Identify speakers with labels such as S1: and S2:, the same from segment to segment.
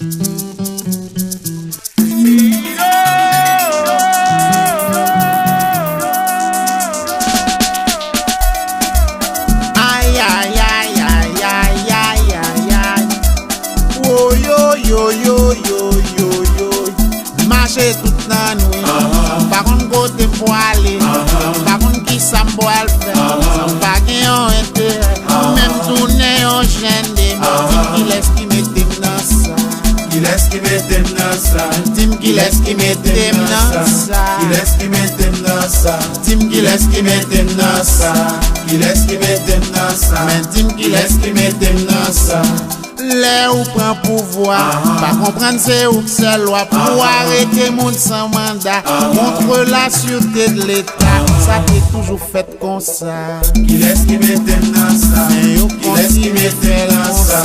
S1: Aïe, aïe, aïe, aïe, aïe, aïe, aïe, aïe. Oh, yo, yo, yo, yo, yo, yo. Marcher toute la nuit. Par contre, côté pour aller. Par contre, qui ça me boit le faire. Sans pas qu'il y ait un intérêt. Même tourner en chaîne des mots. Qui laisse qui mette dans ça.
S2: Qui laisse qui mette dans ça.
S1: Tim qui laisse qui mette dans ça.
S2: Qui laisse qui mette dans ça.
S1: Tim qui laisse qui mette dans ça.
S2: Qui laisse qui mette dans ça.
S1: Mais Tim qui laisse qui mette dans ça. Les ou prend pouvoir, pas comprendre c'est où que c'est loi pour arrêter moun sans mandat, contre la sûreté de l'État, ça t'est toujours fait comme ça.
S2: Qui laisse qui mette dans ça.
S1: Mais yo
S2: Qui laisse qui mette dans ça.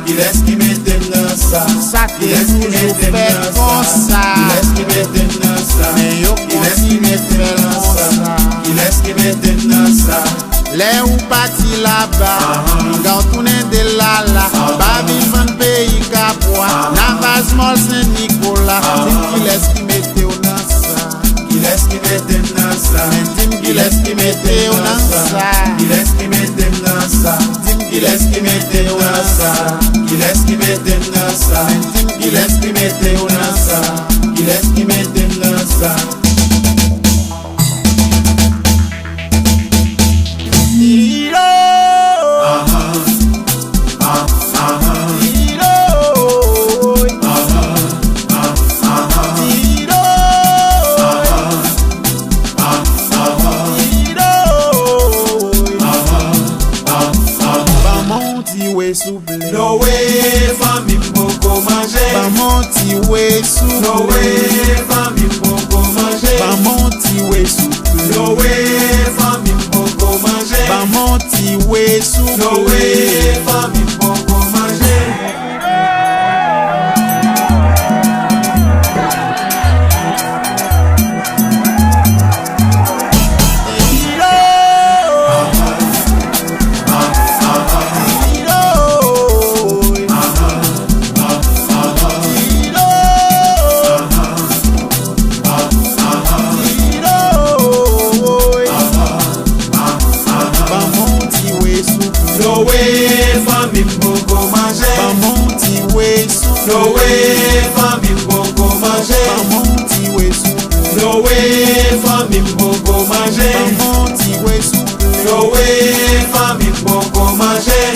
S2: Qui laisse qui mette dans ça.
S1: Ça t'est toujours fait comme ça.
S2: Qui laisse qui mette dans ça.
S1: Mais yo
S2: Qui laisse qui mette dans ça. Qui laisse qui mette dans ça.
S1: Les ou parti là-bas, quand on est de là, pas vivre dans pays Capois, Navas, Mol, Saint-Nicolas, Tim qui laisse qui mette dans ça.
S2: Qui laisse qui mette dans ça.
S1: Tim qui laisse qui mette dans ça.
S2: Qui laisse qui mette dans ça.
S1: Tim qui laisse qui mette dans ça.
S2: Qui laisse qui mette dans ça.
S1: Tim qui laisse qui mette dans ça.
S2: Qui laisse qui mette dans ça. No way, famille m'poko manger.
S1: Ba monti we souple.
S2: No way, famille m'poko manger.
S1: Ba monti we souple.
S2: No way, famille m'poko manger.
S1: Ba monti we souple.
S2: No way, famille m'poko manger. No way, famille m'poko manger.
S1: Ba monti we souple.
S2: No way, famille m'poko manger.
S1: Ba monti we souple.
S2: No way, famille m'poko
S1: Ba
S2: manger.
S1: monti we souple.
S2: No way, famille m'poko manger.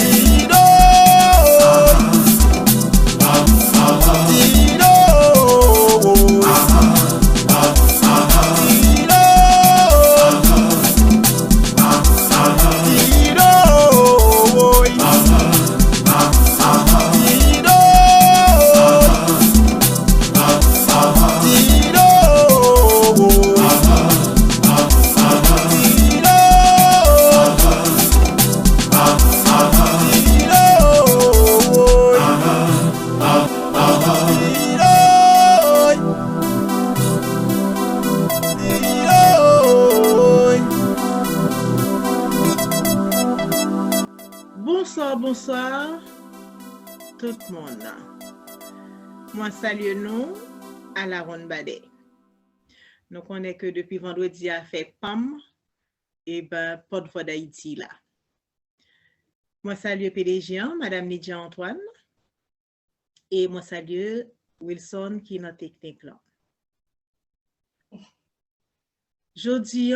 S3: Bonsoir tout le monde. Moi salue nous à la Ronde Badet. Nous connaissons que depuis vendredi a fait PAM et ben pas de voix d'Haïti là. Moi salue PDG, Madame Lydia Antoine et moi salue Wilson qui est notre technique là. Jeudi,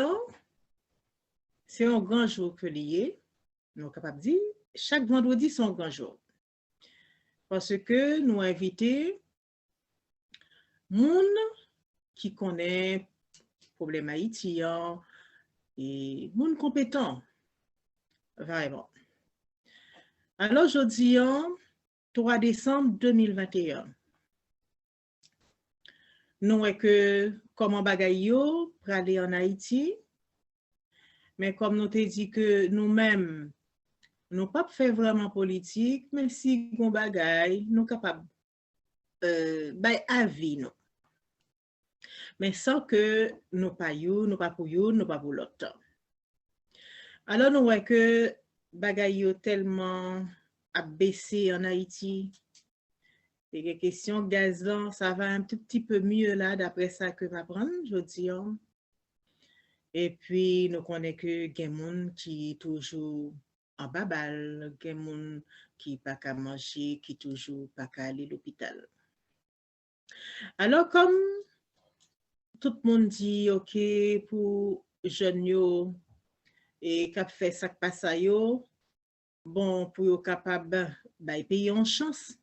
S3: c'est un grand jour que lié, nous capable de dire. Chaque vendredi, c'est un grand jour. Parce que nous invitons moun qui connaît problème haïtien et moun compétent. Vraiment. Alors, aujourd'hui, 3 décembre 2021. Nous est que comment bagay yo pour aller en Haïti, mais comme nous te dit que nous-mêmes nous pas faire vraiment politique, mais si gon bagay, nous capable bay avis nous. Mais sans que nous pas you, nous pas pour you, nous pas pour l'autre. Alors nous voyons que bagay yo tellement a baissé en Haïti Et les questions gaz là, ça va un tout petit peu mieux là, d'après ça que va prendre, je dis. Et puis, nous connaissons que des gens qui toujours en babal, des gens qui pas qu'à manger, qui toujours pas qu'à aller à l'hôpital. Alors, comme tout le monde dit, OK, pour jeunes yo, et qui fait ça qui passe à yo, bon, pour yo capable de payer en chance.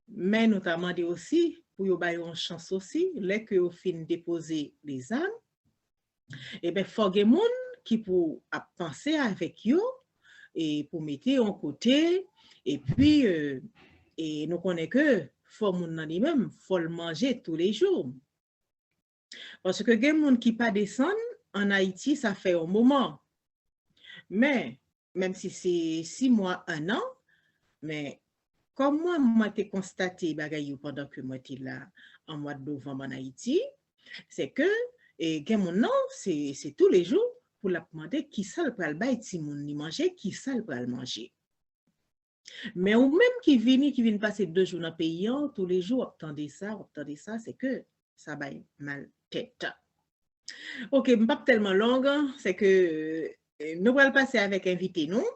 S3: Mais notamment aussi, pour yo bailler en chance aussi, les que yo fin déposer les armes, et ben faut que moun qui pour penser avec yo et pour mettre en côté et puis et nous connaissons que faut moun nan li même faut le manger tous les jours parce que gen moun qui pas descend en Haïti ça fait un moment mais même si c'est 6 mois 1 an mais comme moi t'ai constaté bagay pendant que moi t'ai là en mois de novembre en Haïti c'est que et gen moun non c'est tous les jours pour la demander qui ça le pral bay ti moun ni manger qui ça le pral manger mais ou même qui vient passer 2 jours dans pays tous les jours attendez ça c'est que ça bay mal tête. OK, pas tellement longue, c'est que nous allons passer avec invité nous.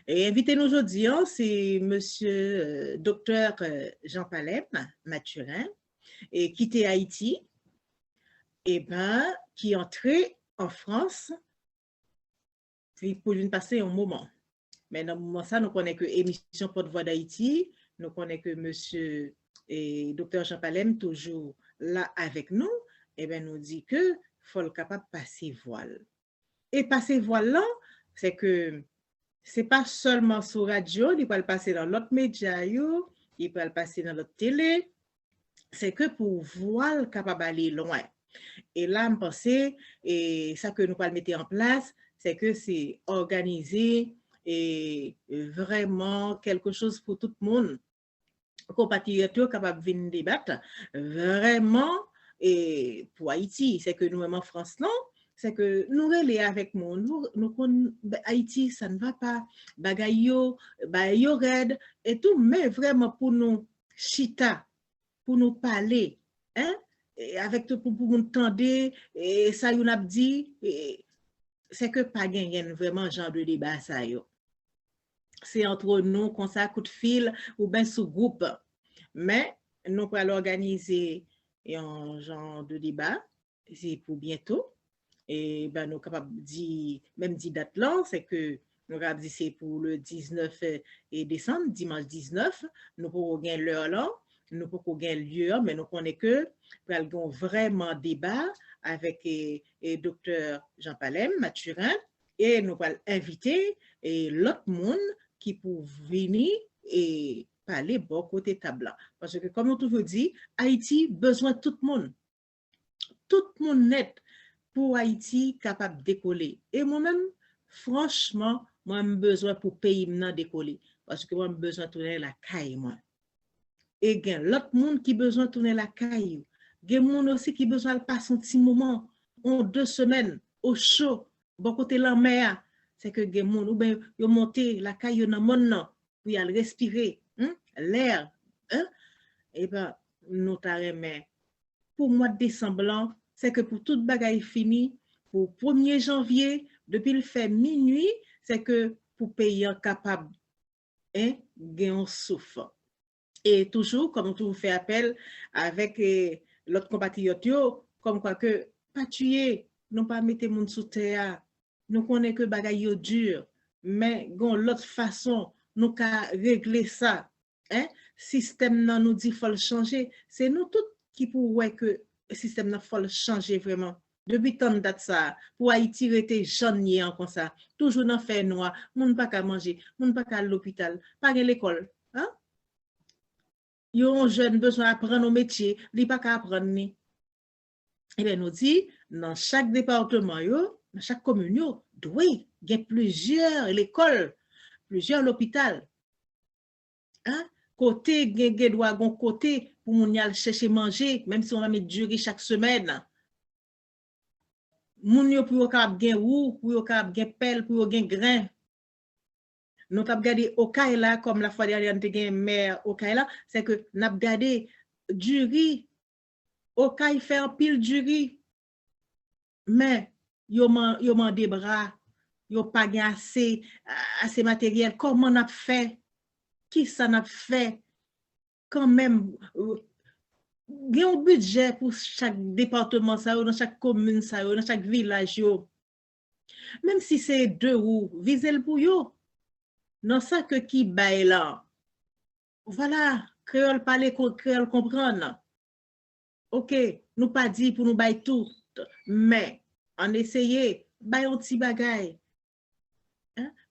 S3: Et invité nous aujourd'hui, c'est monsieur docteur Jean Palem Mathurin et qui était Haïti et ben qui est entré en France puis pour lui passer un moment. Mais dans le moment ça, nous connaissons que émission Porte-Voix d'Haïti, nous connaissons que monsieur et docteur Jean Palem toujours là avec nous, et bien nous dit que faut le capable passer voile. Et passer voile là, c'est que c'est pas seulement sur radio, il peut le passer dans l'autre média, il peut le passer dans l'autre télé, c'est que pour voile capable d'aller loin. Et là, je pense, et ça que nous allons mettre en place, c'est que c'est organiser et vraiment quelque chose pour tout le monde. Compatriotes capables de venir débattre vraiment et pour Haïti, c'est que nous même en France non, c'est que nous relais avec nous Haïti ça ne va pas bagay yo red et tout mais vraiment pour nous chita pour nous parler hein et avec tout pour nous entendre et ça yon a dit c'est que pas gagner vraiment genre de débat ça yo. C'est entre nous qu'on ça coup de fil ou bien sous groupe. Mais nous allons organiser un genre de débat, c'est pour bientôt. Et ben nous capables dire même dit date là, c'est que nous avons dit c'est pour le 19 décembre, dimanche 19, nous pourrons gagner l'heure là, nous pourrons gagner lieu, mais nous connaissons que nous allons vraiment débat avec docteur Jean Palem Mathurin et nous allons inviter l'autre monde qui pour venir et parler bon côté table. Parce que comme on toujours dit, Haïti besoin de tout le monde. Tout le monde net pour Haïti capable de décoller. Et moi-même, franchement, moi j'ai besoin pour pays maintenant décoller. Parce que moi j'ai besoin de tourner la caille, moi. Et il y a l'autre monde qui besoin de tourner la caille. Il y a monde aussi qui besoin de passer un petit moment, en 2 semaines, au chaud, bon côté la mer. C'est que les gens, ou bien, ils montent la caille dans le monde, puis ils respirer l'air. Et bien, nous t'arrêtons. Pour le mois de décembre, c'est que pour toute bagaille fini, pour 1er janvier, depuis le fait minuit, c'est que pour payer capable, gain souffle. Et toujours, comme on fait appel avec l'autre compatriote, comme quoi que, pas tuer, non pas mettre monde sous terre. Nous connaissons que bagaille yo dur, mais gon l'autre façon nous ka régler ça. Système nan nous dit faut le changer, c'est nous tous qui pour ouais que système nan faut le changer vraiment. Depuis tant de date ça, pour Haïti rete jannier en comme ça, toujours dans fait noir, moun pas ka manger, moun pas ka l'hôpital, pas à l'école, Yo un jeune besoin apprendre au métier, li pas ka apprendre ni. Et bien nous dit dans chaque département dans chaque commune, il y a plusieurs écoles, plusieurs hôpitaux. Côté, il y a un côté pour moun yal chercher manger, même si on va mettre durée chaque semaine. Moun yo pour yo kap gen roux, pour yo kap gen pelle, pour yo gen grain. nous avons regardé au Kaila, comme la fois dernière, nous avons maire au Kaila, c'est que nous avons regardé du riz, au Kaila fait un pile du riz, mais yo man des bras, yo pas assez matériel. Comment on a fait? Qui ça n'a fait? Quand même, il y a un budget pour chaque département, ça, dans chaque commune, ça, dans chaque village. Yo. Même si c'est 2 roues, visez le pour yo. Non, ça que qui baille là. Voilà, créole parler, créole comprendre. Ok, nous pas dit pour nous bailler tout, mais on essaye, bailler un petit bagay.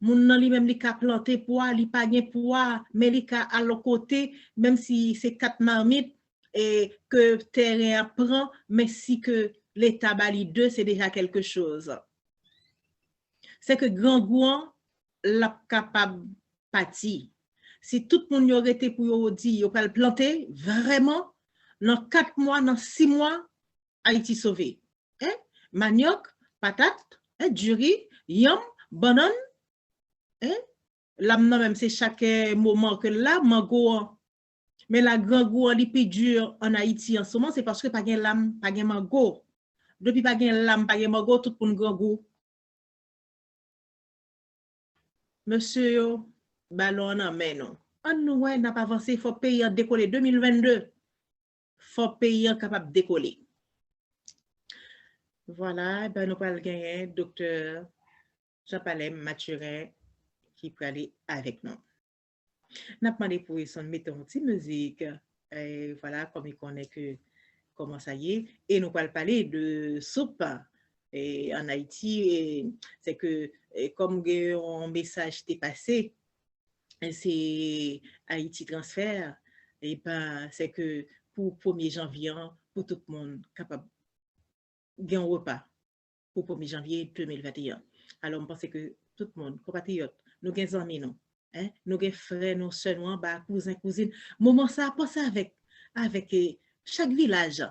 S3: Moun nan li même li ka planter pois, li pa gen pois, mais li ka à l'autre côté, même si c'est 4 marmites et que terrain prend, mais si que l'État bali 2, c'est déjà quelque chose. C'est que grand gouan l'a capable pati. Si tout le monde y aurait été pour yo di, yo pa le planter, vraiment, dans 4 mois, dans 6 mois, Haïti sauvé. Manioc, patate, du riz, yam, banane, là même c'est chaque moment que là mango mais la grand goût li plus dur en Haïti en ce moment c'est parce que pas gen lame pas gen mango depuis pas gen lame pas gen mango tout pour grand goût monsieur yo ballon en main non on nous ouais n'a pas avancé faut pays décoller 2022 faut pays capable décoller voilà ben nous pas gagner docteur Jean-Palais Mathurin qui peut aller avec nous. N'a pas demandé pour son mettre une petite musique et voilà comme il connaît que comment ça y est et nous allons parler de soupe et en Haïti c'est que comme un message t'est passé c'est Haïti transfert et ben c'est que pour 1er janvier pour tout le monde capable gain repas pour 1er janvier 2021. Alors on pense que tout le monde compatriotes nous avons des amis, nous avons frères, nous seuls, cousins, cousines. Moment ça, pensez avec chaque village.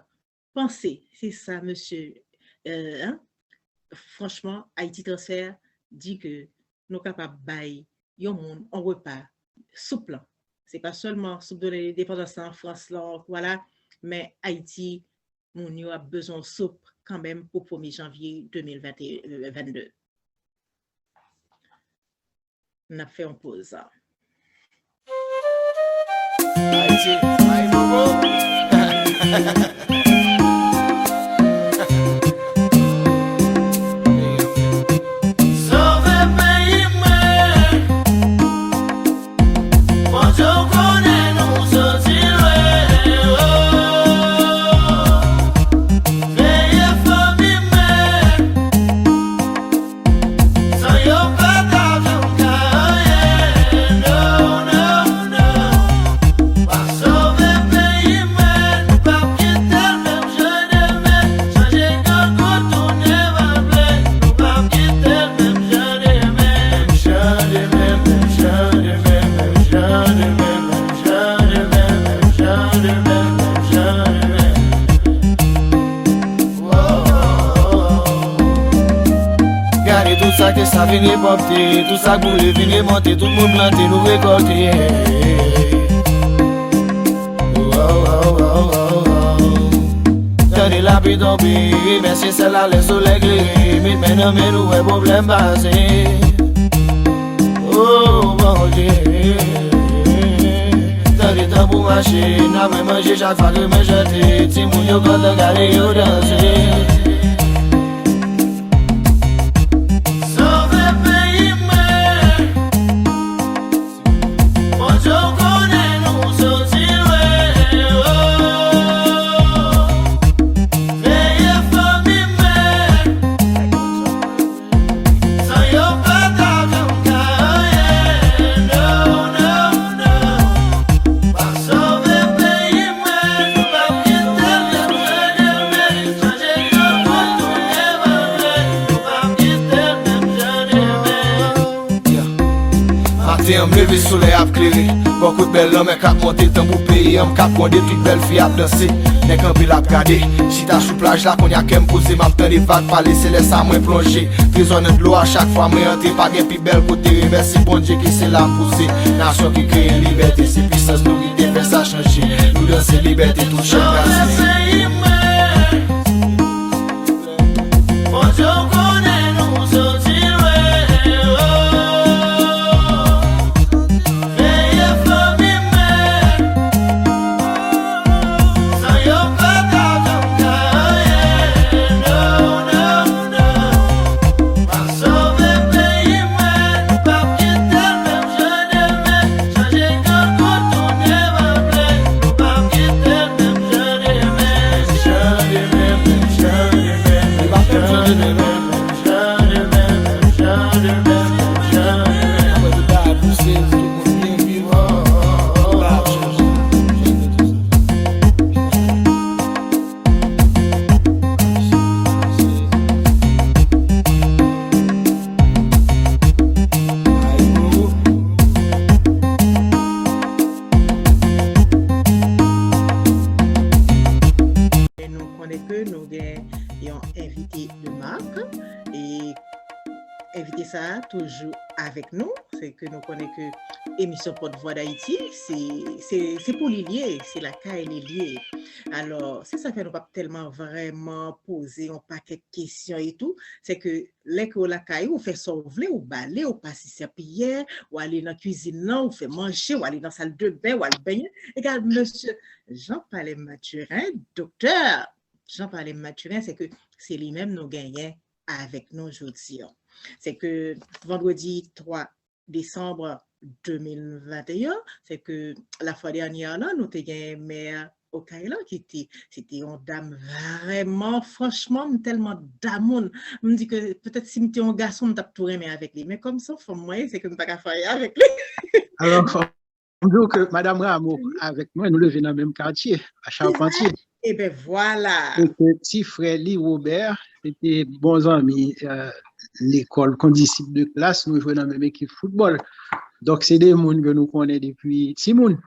S3: Pensez, c'est ça, monsieur. Franchement, Haïti Transfert dit que nous sommes capables de bailler un repas souple. Ce n'est pas seulement soupe de l'indépendance en France, là, voilà, mais Haïti, nous avons besoin de soupe quand même pour 1er janvier 2022. On a fait une pause.
S4: Que ça vient porter, tout ça boule vient monter, tout le monde planter, nous récolter. Tenez la pluie tomber, mais c'est celle-là le soleil éclairé, mais maintenant mais nous un problème passé. Oh mon Dieu, tenez temps pour marcher, n'a même manger chaque fois que me jeter, si mon yo quand on garde yo danser.
S2: Matin, me lever soleil a clairé.
S4: Beaucoup de belles hommes qui monté dans mon pays, on cap condé toute belle fille à danser. N'est qu'un peu la regarder. Si t'as sous plage là qu'on y a qu'à me poser, m'a fait des vagues pas laisser laisse à moi plonger. Prisonnier de l'eau à chaque fois moi entrer pas gain plus belle côté. Merci bon Dieu qui c'est la poussée. Nation qui crée une liberté, c'est puissance nous qui fait ça changer. Nous danser liberté tout chaque
S3: toujours avec nous, c'est que nous connaissons que émission Porte-Voix d'Haïti, c'est pour les lier, c'est la cas et les lier. Alors, c'est ça que nous pas tellement vraiment poser un paquet de questions et tout, c'est que les que la caille ou fait sauver ou balai ou passer sa pierre ou aller dans la cuisine non, ou faire manger ou aller dans la salle de bain ou aller baigner. Regarde monsieur Jean-Paul Mathurin, docteur Jean-Paul Mathurin, c'est que c'est lui-même nous gagnons avec nous aujourd'hui. C'est que vendredi 3 décembre 2021, c'est que la fois dernière, là, nous avons un maire au Kaila c'était une dame vraiment, franchement, tellement d'amour. Je me dis que peut-être si j'étais un garçon, je t'aurais tout aimé avec lui. Mais comme ça, pour moi, c'est que je ne peux pas faire avec lui.
S5: Alors, donc, Madame Rameau, avec moi, nous levons dans le même quartier, à Charpentier.
S3: Et bien voilà.
S5: C'était petit frère Lee Robert, c'était bons amis. L'école, comme disciple de classe, nous jouons dans la même équipe football. Donc, c'est des gens que nous connaissons depuis Timoun.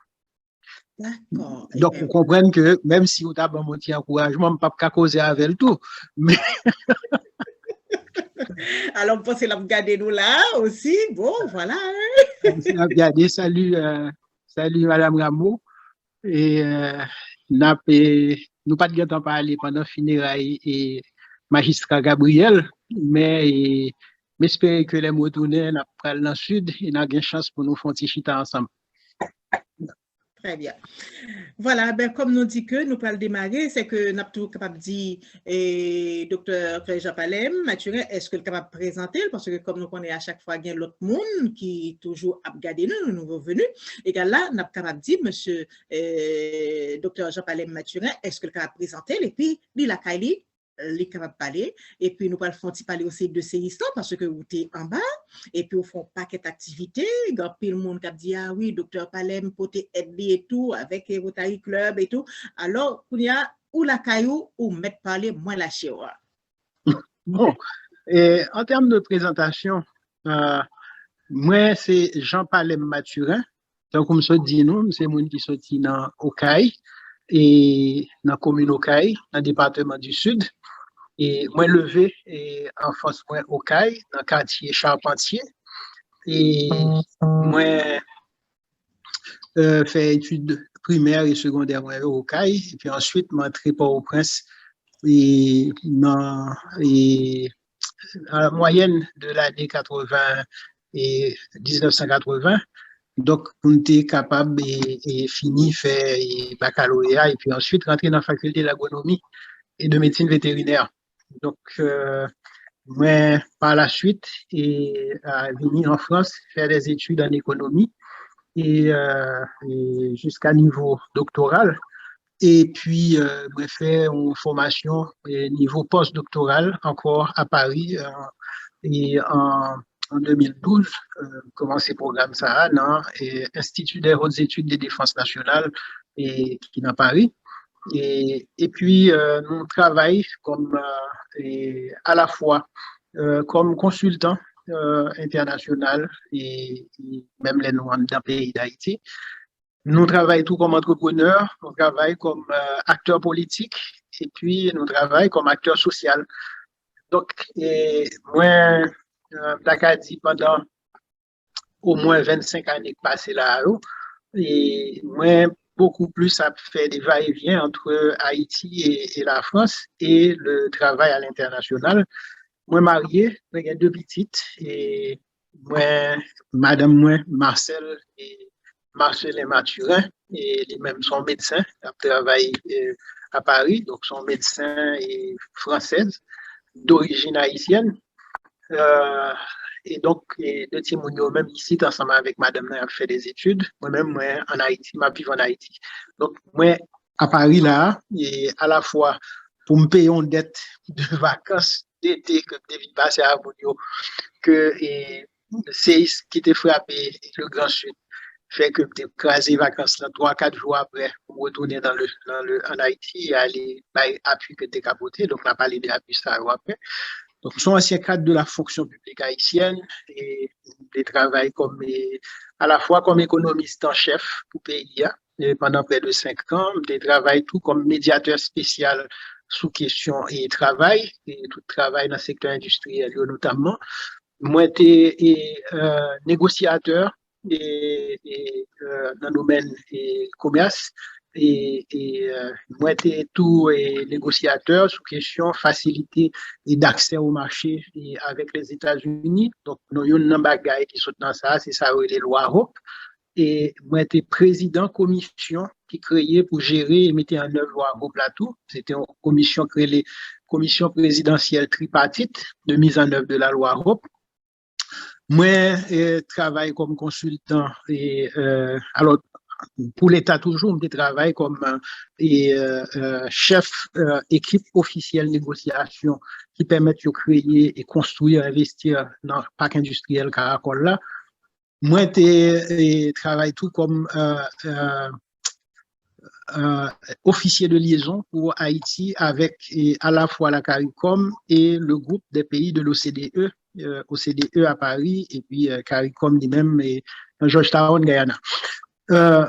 S3: D'accord.
S5: Donc, vous comprenez que même si vous avez un petit encouragement, je ne peux pas causer avec le tout. Mais...
S3: Alors, vous pensez la regarder nous là aussi? Bon, voilà.
S5: Regardez, salut Madame Rameau. Et nous n'avons pas de temps parler pendant funérailles et magistrat Gabriel, mais j'espère que les mots tournent, nous allons dans le sud et nous avons une chance pour nous faire chita ensemble.
S3: Très bien. Voilà, ben, comme nous dit que nous parlons démarrer, c'est que nous sommes capables de dire, docteur Jean-Paul Mathurin, est-ce que le capable de présenter, parce que comme nous connaissons à chaque fois, il y a l'autre monde qui toujours a regardé nous, nouveaux venus, et là, nous sommes capables de dire, monsieur docteur Jean-Paul Mathurin, est-ce que le capable de présenter, et puis, il a Kylie, les capables de parler, et puis nous parlons parler aussi de ces histoires parce que vous êtes en bas, et puis vous font un paquet d'activités, il y a le monde qui dit, ah oui, docteur Palem, pour t'aider et tout, avec Rotary Club et tout. Alors, il y a ou la caillou ou mettre parler, moi la chéwa.
S5: Bon, et en termes de présentation, moi, c'est Jean-Paul Mathurin, donc comme ça dit nous, c'est monde qui sorti dans Okaï, et dans la commune Okaï, dans le département du Sud. Et moi, levé en France, moi, Okaï, dans le quartier Charpentier. Et moi, fait études primaires et secondaires au Okaï. Et puis ensuite, je suis entré Port-au-Prince. Et à la moyenne de l'année 80 et 1980, donc, on était capable et fini faire baccalauréat et puis ensuite rentrer dans la faculté d'agronomie et de médecine vétérinaire. Donc, moi, par la suite, venu en France faire des études en économie et jusqu'à niveau doctoral. Et puis, j'ai fait une formation niveau postdoctoral encore à Paris et en 2012, commencé le programme ça dans l'Institut des hautes études de défense nationale qui est à Paris. Et puis, nous travaillons comme, à la fois comme consultant international et même les noirs dans le pays d'Haïti. Nous travaillons tout comme entrepreneurs, nous travaillons comme acteurs politiques et puis nous travaillons comme acteurs sociaux. Donc, moi, t'as dit pendant au moins 25 années passées là, et moi, beaucoup plus à faire des va-et-vient entre Haïti et la France et le travail à l'international. Moi, marié, j'ai deux petites et moi, madame, moi, Marcel et Mathurin, et les mêmes sont médecins, ils travaillent à Paris, donc sont médecins et françaises d'origine haïtienne. Euh, et donc, deux Timounio, même ici, ensemble avec madame, on a fait des études. Moi-même, moi, en Haïti, ma vie en Haïti. Donc, moi, à Paris, là, et à la fois, pour me payer une dette de vacances d'été que David passé à Mounio, que le séisme qui était frappé, le Grand Sud, fait que j'ai crasé les vacances là 3-4 jours après pour retourner en Haïti et aller appui que t'es capoté. Donc, on a parlé d'appui ça après. Donc, je suis ancien cadre de la fonction publique haïtienne et je travaille à la fois comme économiste en chef pour pays pendant près de 5 ans. Je travaille tout comme médiateur spécial sous question et travail, et tout travail dans le secteur industriel notamment. Moi, j'étais négociateur dans le domaine du commerce. Moi, j'étais tout négociateur sous question facilité d'accès au marché avec les États-Unis. Donc, nous avons une bagaille qui sont dans ça, c'est ça, les lois Europe. Et moi, j'étais président commission qui créait pour gérer et mettre en œuvre loi Europe plateau. C'était une commission créée, commission présidentielle tripartite de mise en œuvre de la loi Europe. Moi, je travaille comme consultant alors, pour l'État toujours, je travaille comme chef équipe officielle négociation qui permet de créer et construire, investir dans le parc industriel Caracol là. Moi, je travaille tout comme officier de liaison pour Haïti avec à la fois la CARICOM et le groupe des pays de l'OCDE, OCDE à Paris et puis CARICOM lui-même et Georgetown, Guyana.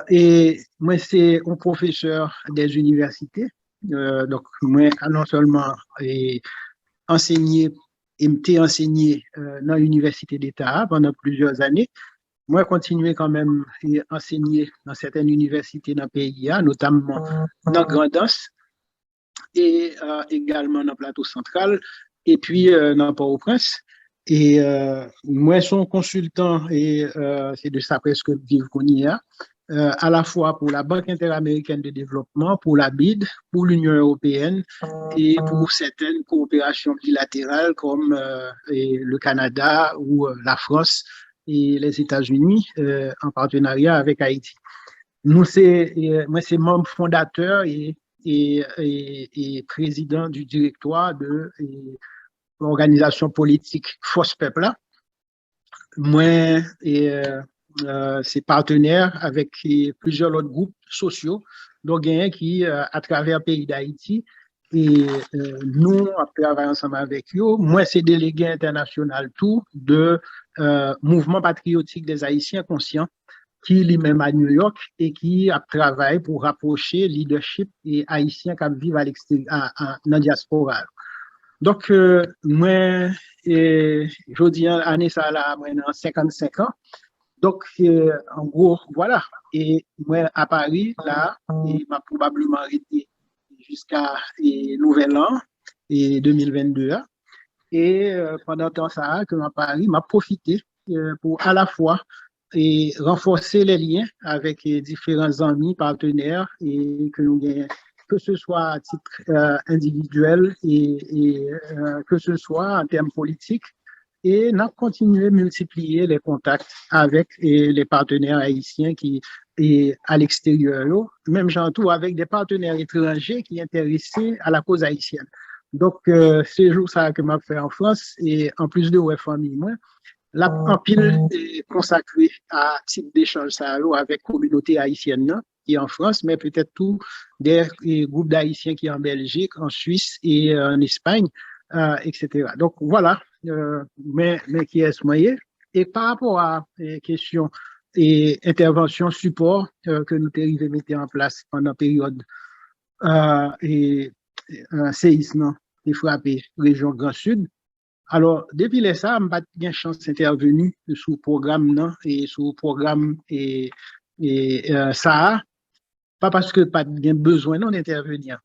S5: Et moi, c'est un professeur des universités. Donc, moi, non seulement enseigné et m'étais enseigné dans l'université d'État pendant plusieurs années, moi, continué quand même à enseigner dans certaines universités dans le pays, notamment dans Grand'Anse et également dans le plateau central et puis dans Port-au-Prince. Et moi, je suis consultant et c'est de ça presque vivre qu'on y a, à la fois pour la Banque interaméricaine de développement, pour la BID, pour l'Union européenne et pour certaines coopérations bilatérales comme le Canada ou la France et les États-Unis en partenariat avec Haïti. Moi, c'est membre fondateur et président du directoire de l'organisation politique Force Peuple. Moi, c'est partenaire avec plusieurs autres groupes sociaux, donc qui à travers le pays d'Haïti. Et nous, on travaille ensemble avec eux. Moi, c'est délégué international tout de mouvement patriotique des Haïtiens conscients qui lui-même à New York et qui a travaillé pour rapprocher leadership et Haïtiens qui vivent à l'extérieur, dans la diaspora. Donc, moi, je dis année ça là, moi, dans 55 ans. Donc, en gros, voilà. Et moi, à Paris, là, il m'a probablement arrêté jusqu'à Nouvel An et 2022. Et pendant ce temps, ça, que à Paris, m'a profité pour à la fois renforcer les liens avec différents amis, partenaires, et que nous gagnons, que ce soit à titre individuel et que ce soit en termes politiques. Et on a continué à multiplier les contacts avec les partenaires haïtiens qui est à l'extérieur, même tout avec des partenaires étrangers qui sont intéressés à la cause haïtienne. Donc, c'est jour ça que m'a fait en France et en plus de ouais famille, moi, la en pile est consacré à type d'échange ça avec communauté haïtienne qui est en France, mais peut-être tout des groupes d'haïtiens qui sont en Belgique, en Suisse et en Espagne, etc. Donc voilà, mais qui est ce moyen. Et par rapport à la question et intervention support que nous avons mis en place pendant la période et séisme qui frappé région Grand Sud. Alors, depuis les ça, je n'ai pas de chance d'intervenir sur le programme et sur le programme ça, pas parce que pas de besoin d'intervenir,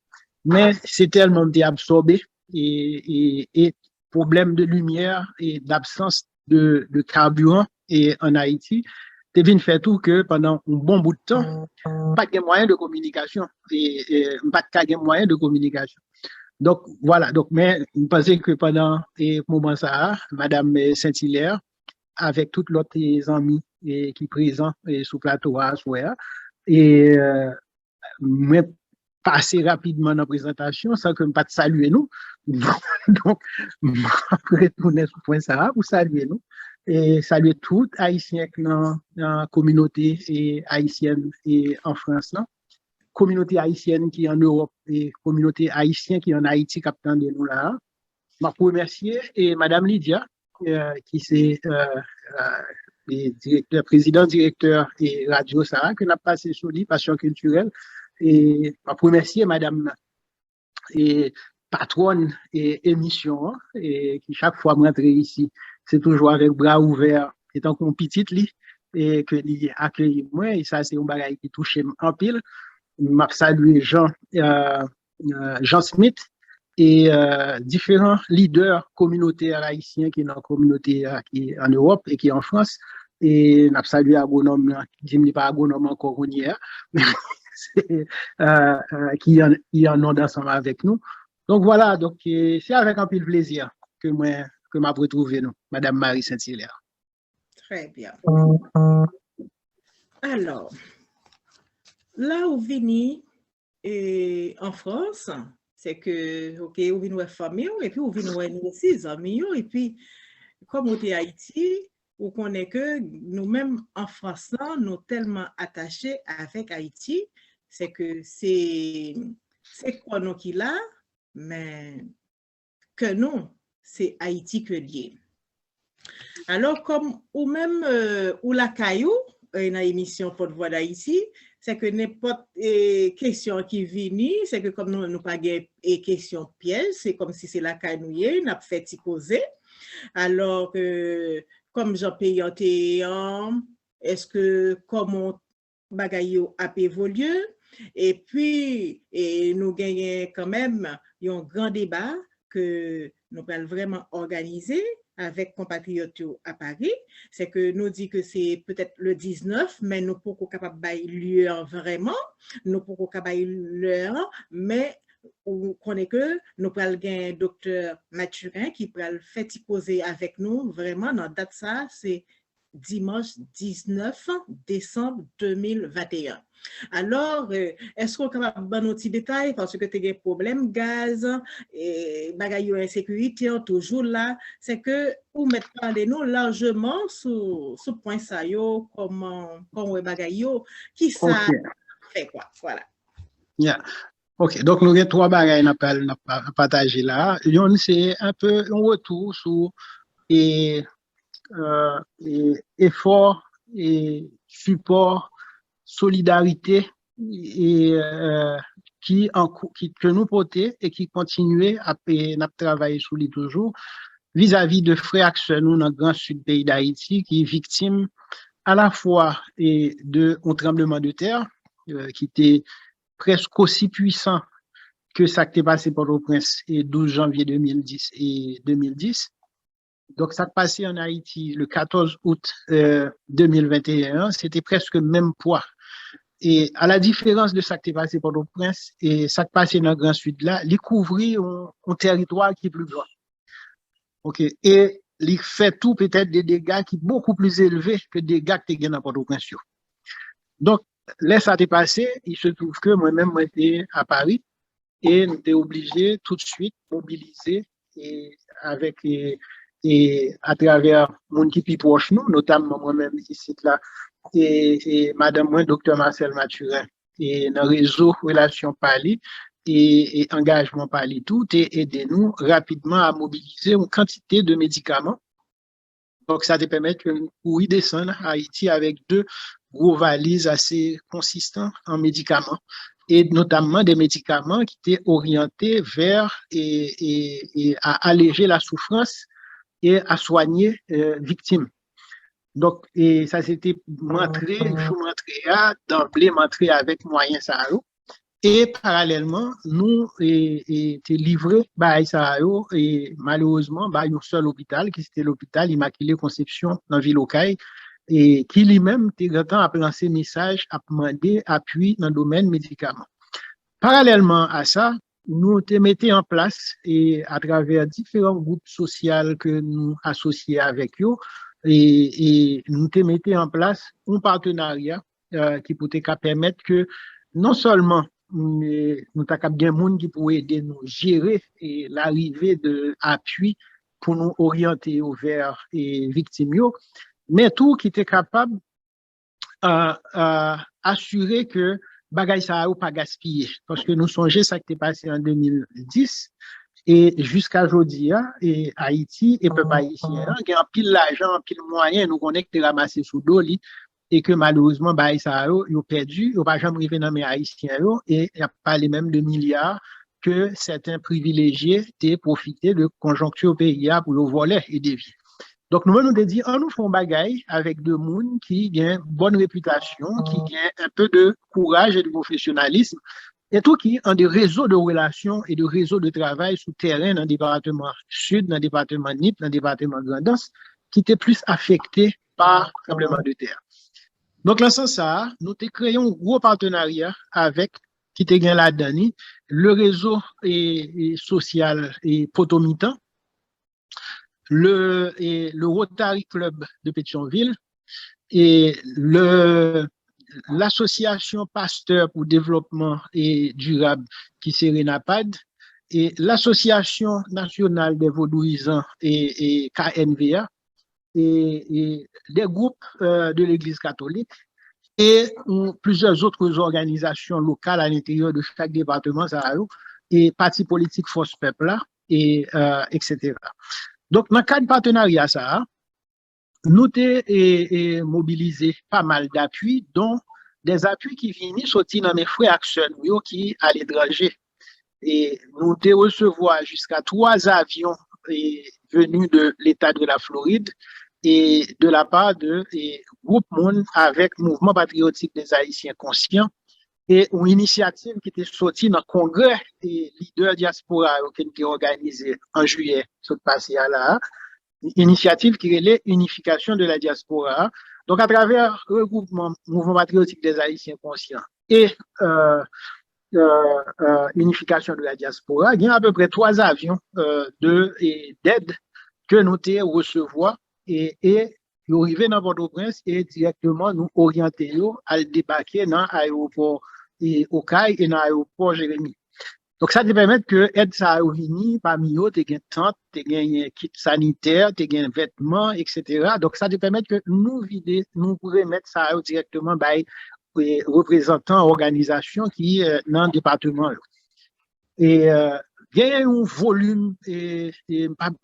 S5: mais c'est tellement absorbé et problème de lumière et d'absence de carburant et en Haïti, tu viens faire tout que pendant un bon bout de temps, pas de moyen de communication et pas de moyen de communication. Donc, voilà. Donc, mais, je pense que pendant ce moment ça, Madame Saint-Hilaire, avec toutes l'autre amis qui sont présents sous le plateau, et moi, passer rapidement dans la présentation sans que je ne pas saluer nous. Donc, je retourner sur le point ça pour saluer nous et saluer tous les Haïtiens dans la communauté haïtienne et en France. Là. Communauté haïtienne qui est en Europe et communauté haïtienne qui est en Haïti, captant de nous là. Je remercier et Madame Lydia, qui est président directeur et Radio Sarah, que n'a passé sur lui, Passion culturelle. Et je remercier Madame et patronne et émission, et qui chaque fois rentre ici, c'est toujours avec bras ouverts, étant qu'on petite lit, et que lui accueille moi, et ça c'est un bagage qui touche en pile. Je salue Jean Smith et différents leaders communautaires haïtiens qui sont dans la communauté qui est en Europe et qui est en France. Et je salue agronome, je ne dis pas agronome encore hier, qui en ont ensemble avec nous. Donc voilà, donc c'est avec un peu de plaisir que m'a retrouvé nous, Madame Marie Saint-Hilaire.
S3: Très bien. Alors, là où vini en France, c'est que, ok, où vini famille, et puis où vini aussi amis, et puis, comme au Haïti, où connaît que nous-mêmes en France, nous tellement attachés avec Haïti, c'est que c'est quoi nous qui là, mais que nous, c'est Haïti que lié. Alors, comme ou même ou la caillou, dans l'émission Porte-Voix d'Haïti, c'est que n'importe question qui vient, c'est que comme nous pas des questions pièges, c'est comme si c'est la caille n'a fait causer. Alors, comme Jean-Pierre, est-ce que comment bagaille a évolué? Et puis, nous gagnons quand même un grand débat que nous allons vraiment organiser avec compatriotes à Paris, c'est que nous dit que c'est peut-être le 19, mais nous ne pouvons pas capable l'heure vraiment, nous pouvons pas l'heure, mais on connaît que nous allons gagner docteur Mathurin qui va le faire poser avec nous vraiment dans date ça, c'est dimanche 19 décembre 2021. Alors, est-ce qu'on peut avoir un petit détail parce que tu as des problèmes gaz et bagaille insécurité toujours là, c'est que vous mettez nous largement sur point ça yo comment bagaille qui ça fait quoi voilà.
S5: Yeah. OK, donc nous avons trois bagailles à partager là. Une c'est un peu un retour sur effort et support, solidarité et que nous porter et qui continuer à travailler sur lui toujours vis-à-vis de frères nous dans le grand sud pays d'Haïti qui est victime à la fois d'un tremblement de terre qui était presque aussi puissant que ça qui est passé par Port-au-Prince le 12 janvier 2010 et 2010. Donc, ça qui passé en Haïti le 14 août 2021, c'était presque le même poids. Et à la différence de ça qui est passé par Port-au-Prince et ça qui est passé dans le Grand Sud là, il couvrit un territoire qui est plus grand. OK. Et il fait tout peut-être des dégâts qui sont beaucoup plus élevés que des dégâts qui sont dans Port-au-Prince. Donc, là, ça t'est passé, il se trouve que moi-même, j'étais à Paris et j'étais obligé tout de suite mobiliser avec et à travers mon qui est proche nous, notamment moi-même ici là, et madame moi, docteur Marcel Mathurin, et dans le réseau Relations Pali et Engagement Pali, tout et aider nous rapidement à mobiliser une quantité de médicaments Donc, ça te permet que pour y descendre à Haïti avec 2 gros valises assez consistants en médicaments, et notamment des médicaments qui étaient orientés vers et à alléger la souffrance et à soigner victimes. Donc, et ça s'était montré, je montrais d'emblée montré avec moyens ça. Et parallèlement, nous étions livrés par Israël et malheureusement, un seul hôpital, qui c'était l'hôpital Immaculée Conception dans la ville Okaï, et qui lui-même, a lancé message, a demandé appui dans le domaine médicaments. Parallèlement à ça, nous mettons en place, et à travers différents groupes sociaux que nous associons avec eux, et nous mettons en place un partenariat qui pourrait permettre que non seulement nous avons bien monde qui pourrait aider nous gérer l'arrivée de l'appui pour nous orienter vers les victimes, mais tout qui était capable d'assurer que bagay ça ou pas gaspillé. Parce que nous songeons ça qui est passé en 2010 et jusqu'à aujourd'hui, et Haïti et peuple haïtien, qui a un pile l'argent, un pile moyen, nous connecter ramasser sous doli. Et que malheureusement, ils ont perdu, ils n'ont pas jamais arrivé dans les Haïtiens, et il n'y a pas les mêmes de milliards que certains privilégiés ont profité de conjoncture au pays pour le voler et dévier. Donc, nous avons dit, on nous fait bagaille avec deux mondes qui ont une bonne réputation, qui ont un peu de courage et de professionnalisme, et tout qui ont des réseaux de relations et de réseaux de travail sous terrain dans le département sud, dans le département NIP, dans le département Grand'Anse, qui étaient plus affectés par le tremblement de terre. Donc, dans ce sens, nous avons créé un gros partenariat avec, qui était gagné là-dedans, le réseau social et Potomitan, le Rotary Club de Pétionville et l'association Pasteur pour développement et durable qui c'est RENAPAD et l'association nationale des vaudouisants et KNVA et des groupes de l'Église catholique et plusieurs autres organisations locales à l'intérieur de chaque département et partis politiques Force Peuple et etc. Donc dans le cadre de partenariat ça, nous avons mobilisé pas mal d'appuis, dont des appuis qui viennent sortir dans mes frères actions qui à l'étranger. Et nous avons recevoir jusqu'à 3 avions venus de l'État de la Floride et de la part de groupe monde avec Mouvement patriotique des Haïtiens conscients et une initiative qui était sortie dans le congrès des leaders diaspora qui était organisé en juillet, ce passé à là. Initiative qui est l'unification de la diaspora. Donc, à travers le regroupement Mouvement patriotique des Haïtiens conscients et unification de la diaspora, il y a à peu près 3 avions d'aide que nous devons recevoir et nous arrivons dans Port-au-Prince et directement nous orienter à débarquer dans l'aéroport Okaï et dans l'aéroport Jérémy. Donc, ça te permet que aide ça vini parmi eux, tu as une tente, tu as un kit sanitaire, tu as un vêtement, etc. Donc, ça te permet que nous pourrions mettre ça directement par les représentants organisation qui dans le département. Et il y a un volume, et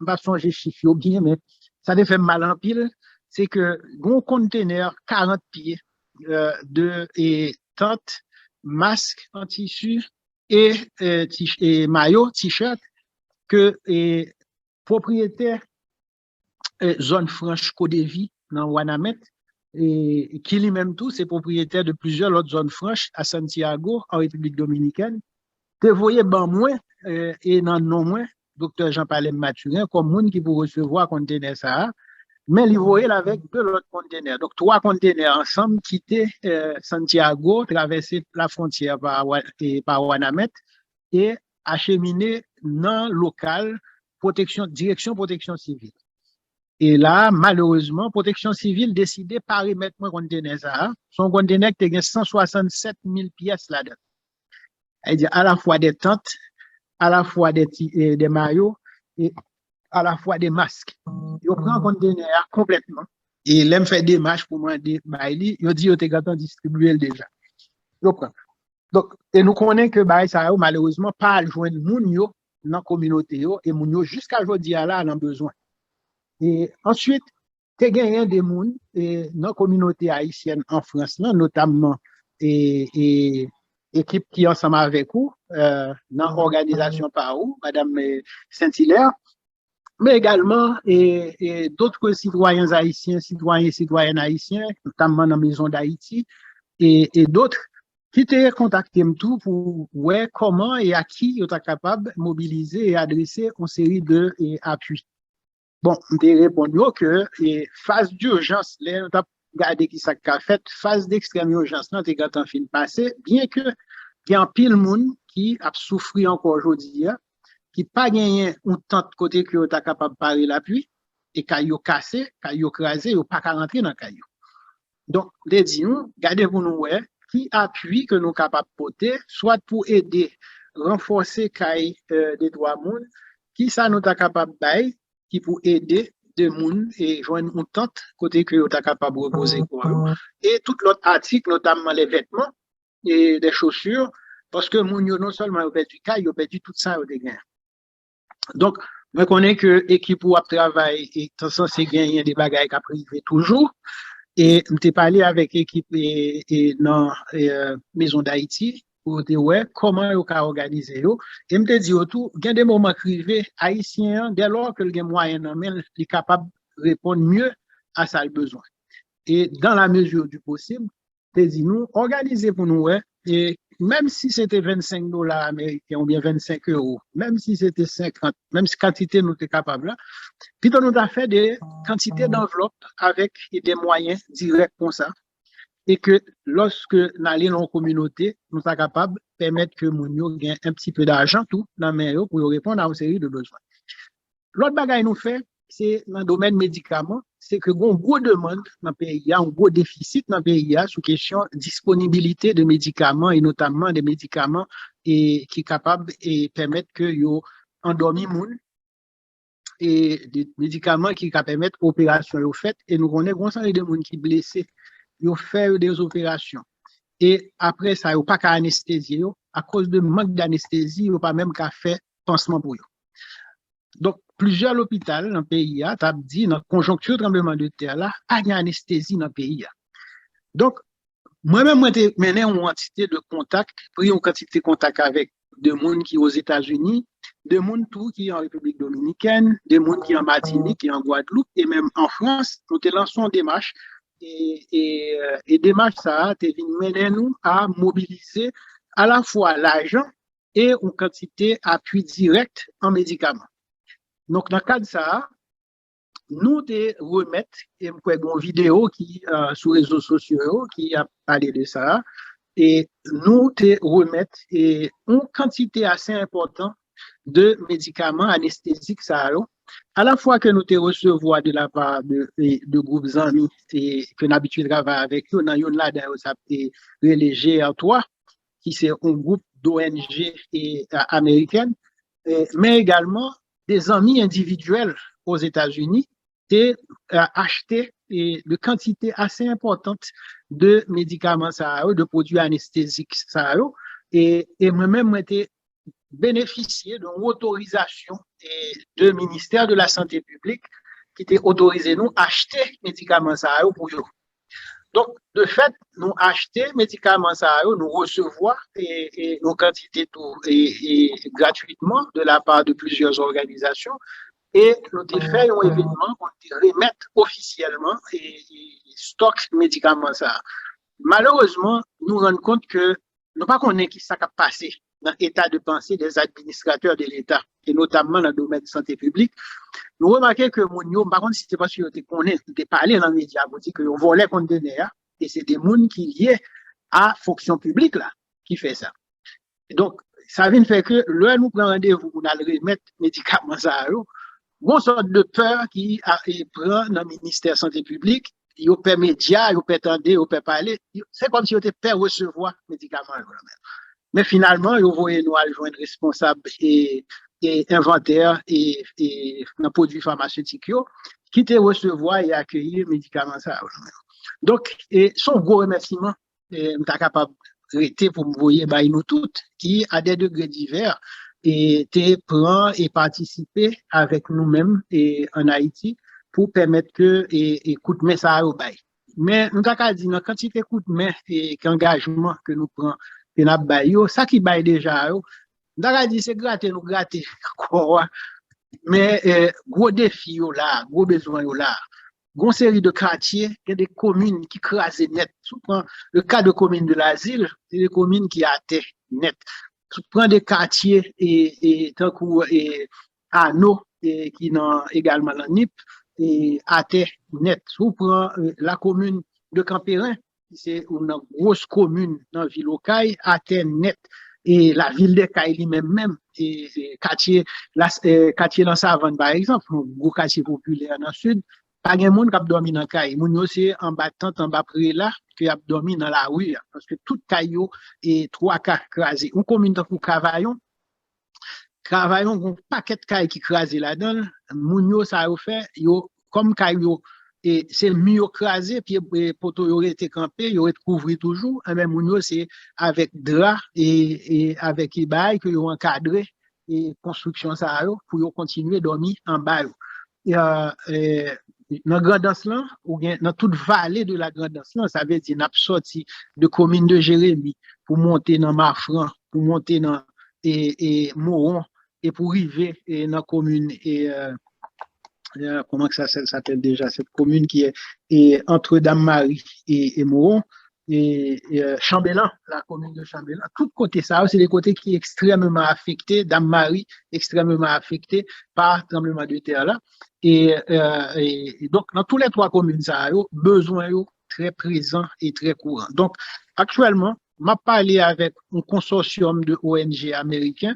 S5: pas songer chiffre bien, mais ça te fait mal en pile, c'est que un conteneur 40 pieds de tente, masque en tissu, et maillot, t-shirt, que propriétaire zone franche Côte-de-Vie dans Wanamet, et qui lui-même tout, c'est propriétaire de plusieurs autres zones franches à Santiago, en République Dominicaine. Te voyez ben moins, et dans non moins, docteur Jean-Palem Mathurin, comme monde qui peut recevoir conteneur ça, mais il voyait avec 2 autres conteneurs. Donc, 3 conteneurs ensemble quitter Santiago, traverser la frontière par Wanamet et acheminer dans le local direction protection civile. Et là, malheureusement, protection civile décidé par remettre mon conteneur ça. Son conteneur qui a 167 000 pièces là-dedans. C'est-à-dire à la fois des tentes, à la fois des maillots et à la fois des masques. Ils prennent un conteneur complètement. Et ils me fait des marches pour moi, ils disent qu'ils ont distribué déjà. Donc, et nous connaissons que ça a malheureusement pas joindre Mounio dans la communauté et Mounio jusqu'à aujourd'hui là en besoin. Et ensuite, te gagné des moun et dans la communauté haïtienne en France, là, notamment et équipe qui ensemble avec vous, dans l'organisation par vous, Madame Saint-Hilaire, mais également et d'autres citoyens haïtiens, citoyennes haïtiens, notamment dans la Maison d'Haïti, et d'autres qui t'ont contacté tout pour voir comment et à qui ils sont capables de mobiliser et adresser une série de appuis. Bon, on t'a répondu que phase d'urgence, là, on t'a regardé qui ça a fait, phase d'extrême urgence, là, t'es quand on fin passé, bien que il y a un pile monde qui a souffert encore aujourd'hui, qui pas gagné un temps de côté que vous êtes capable de parer l'appui, et caillou cassé, caillou crasé, ou pas qu'à rentrer dans le caillou. Donc, les disons, gardez pour nous, qui appuie que nous sommes capables de porter, soit pour aider, renforcer caille des droits monde, qui ça nous est capable de bailler, qui pour aider des monde et joindre une tente côté que vous êtes capable de reposer quoi. Et tout l'autre article, notamment les vêtements et des chaussures, parce que moun yo non seulement ont perdu caille, ils ont perdu tout ça au dégâts. Donc, je connais que l'équipe où travaille est censé gagner des bagages qui privé toujours. Et je parlé avec l'équipe et dans Maison d'Haïti pour dire ouais, comment ils ont organisé. Et je dit autour, il y a des moments privés haïtiens, dès lors que le moyen est capable de répondre mieux à ça le besoin. Et dans la mesure du possible, je dit nous, organisez pour nous, et même si c'était $25 américains ou bien 25 €, même si c'était 50, même si quantité nous sommes capables là, puis nous avons fait des quantités d'enveloppes avec des moyens directs comme ça, et que lorsque nous allons dans la communauté, nous sommes capables de permettre que nous gagnent un petit peu d'argent tout dans la main pour répondre à une série de besoins. L'autre bagaille nous fait, c'est dans le domaine médicaments, c'est que bon gros demande dans le pays, il y a un gros déficit dans le pays sous question disponibilité de médicaments et notamment des médicaments qui sont capables et permettent que yo endormi moun et des médicaments qui permettent opération yo fait et nous connaissons des gens qui blessés yo fait des opérations et après ça yo pas qu'à anesthésier à cause de manque d'anesthésie yo pas même qu'à faire pansement pour yo. Donc, plusieurs hôpitaux dans le pays, t'as dit, dans la conjoncture tremblement de terre, là, il y a anesthésie dans le pays. Donc, moi-même, j'ai mené une quantité de contacts, pris une quantité de contacts avec des gens qui sont aux États-Unis, des gens qui sont en République dominicaine, des gens qui sont en Martinique, qui sont en Guadeloupe, et même en France, nous te lançons des démarches. Et démarches, ça a mené nous à mobiliser à la fois l'argent et une quantité d'appui direct en médicaments. Donc, dans le cadre de ça, nous te remettre une vidéo qui sur les réseaux sociaux qui a parlé de ça et nous te remettre une quantité assez importante de médicaments anesthésiques ça à la fois que nous te recevons de la part de groupes amis et que nous habitués travailler avec eux dans une là d'ailleurs ça été relégué en toi qui c'est un groupe d'ONG américaine mais également des amis individuels aux États-Unis et acheté de quantité assez importante de médicaments de produits anesthésiques et moi-même j'ai bénéficié d'une autorisation du ministère de la Santé publique qui était autorisé nous acheter médicaments pour eux. Donc, de fait, nous acheter médicaments nous recevons et nos quantités gratuitement de la part de plusieurs organisations et nous avons fait un événement pour remettre officiellement et stock médicaments Malheureusement, nous rendons compte que nous ne connaissons pas qui ça a passé dans l'état de pensée des administrateurs de l'État et notamment dans le domaine de santé publique. Nous remarquons que par contre, si c'est parce que vous connaissez, vous parlez dans les médias, vous dites que vous volez conteneurs et c'est des gens qui liés à la fonction publique là, qui fait ça. Donc, ça vient faire que là, nous prenons rendez-vous pour aller remettre médicaments une sorte de peur qui prend dans le ministère de la Santé publique, il peut faire médias, il peut attendre, il peut parler. C'est comme si on était peur recevoir médicaments. Mais finalement, ils voyaient nous aller joindre responsable et inventaire et produits pharmaceutiques qui te recevoir et accueillir les médicaments. Donc, son gros remerciement, je suis capable de pour me voyer by nous toutes qui, à des degrés divers, et te prend et participer avec nous-mêmes et en Haïti pour permettre que et coup de main ça au bail. Mais nous avons dit dans quantité coup de main et qu'engagement que nous prenons que n'a bail yo, ça qui bail déjà yo. Nous avons dit c'est gratter quoi. Mais gros défi yo là, gros besoin yo là. Gon série de quartiers, il y a des communes qui crasent net. Tu prends le cas de communes de l'asile, c'est des communes qui atteint net. Tu prends des quartiers et tant que Anneau qui n'ont également la NIP et atteint net. Tu prends la commune de Campérin, c'est une grosse commune dans la ville locale, atteint net. Et la ville de Kaili même et quartier dans Savane par exemple, un gros quartier populaire dans le sud. Pas de monde qui a dormi dans la caille. Moun yo c'est en battant, en bas près là, qui a dormi dans la rue. Parce que tout caillou et trois cas crasés. On commune de Cavaillon, un paquet de cailles qui crasé là-dedans. Moun yo ça a fait, yo, comme caillou, et c'est mieux crasé, puis poto yo été campé, yo été couvri toujours. Et même moun yo c'est avec drap et avec ibaï que yo encadré et construction ça yo pour yo continuer dormir en bas. Dans Grand'Anse là, ou bien dans toute vallée de la Grand'Anse là, ça veut dire n'a sorti de commune de Jérémie pour monter dans Marfran, pour monter dans et Moron et pour arriver dans commune comment que ça s'appelle déjà cette commune qui est entre Dame-Marie et Moron et Chambellan, la commune de Chambellan. Tout côté ça, c'est des côtés qui sont extrêmement affectés, Dame-Marie extrêmement affectés par le tremblement de terre là. Et donc, dans tous les trois communes, ça a besoin très présent et très courant. Donc, actuellement, m'a parlé avec un consortium de ONG américains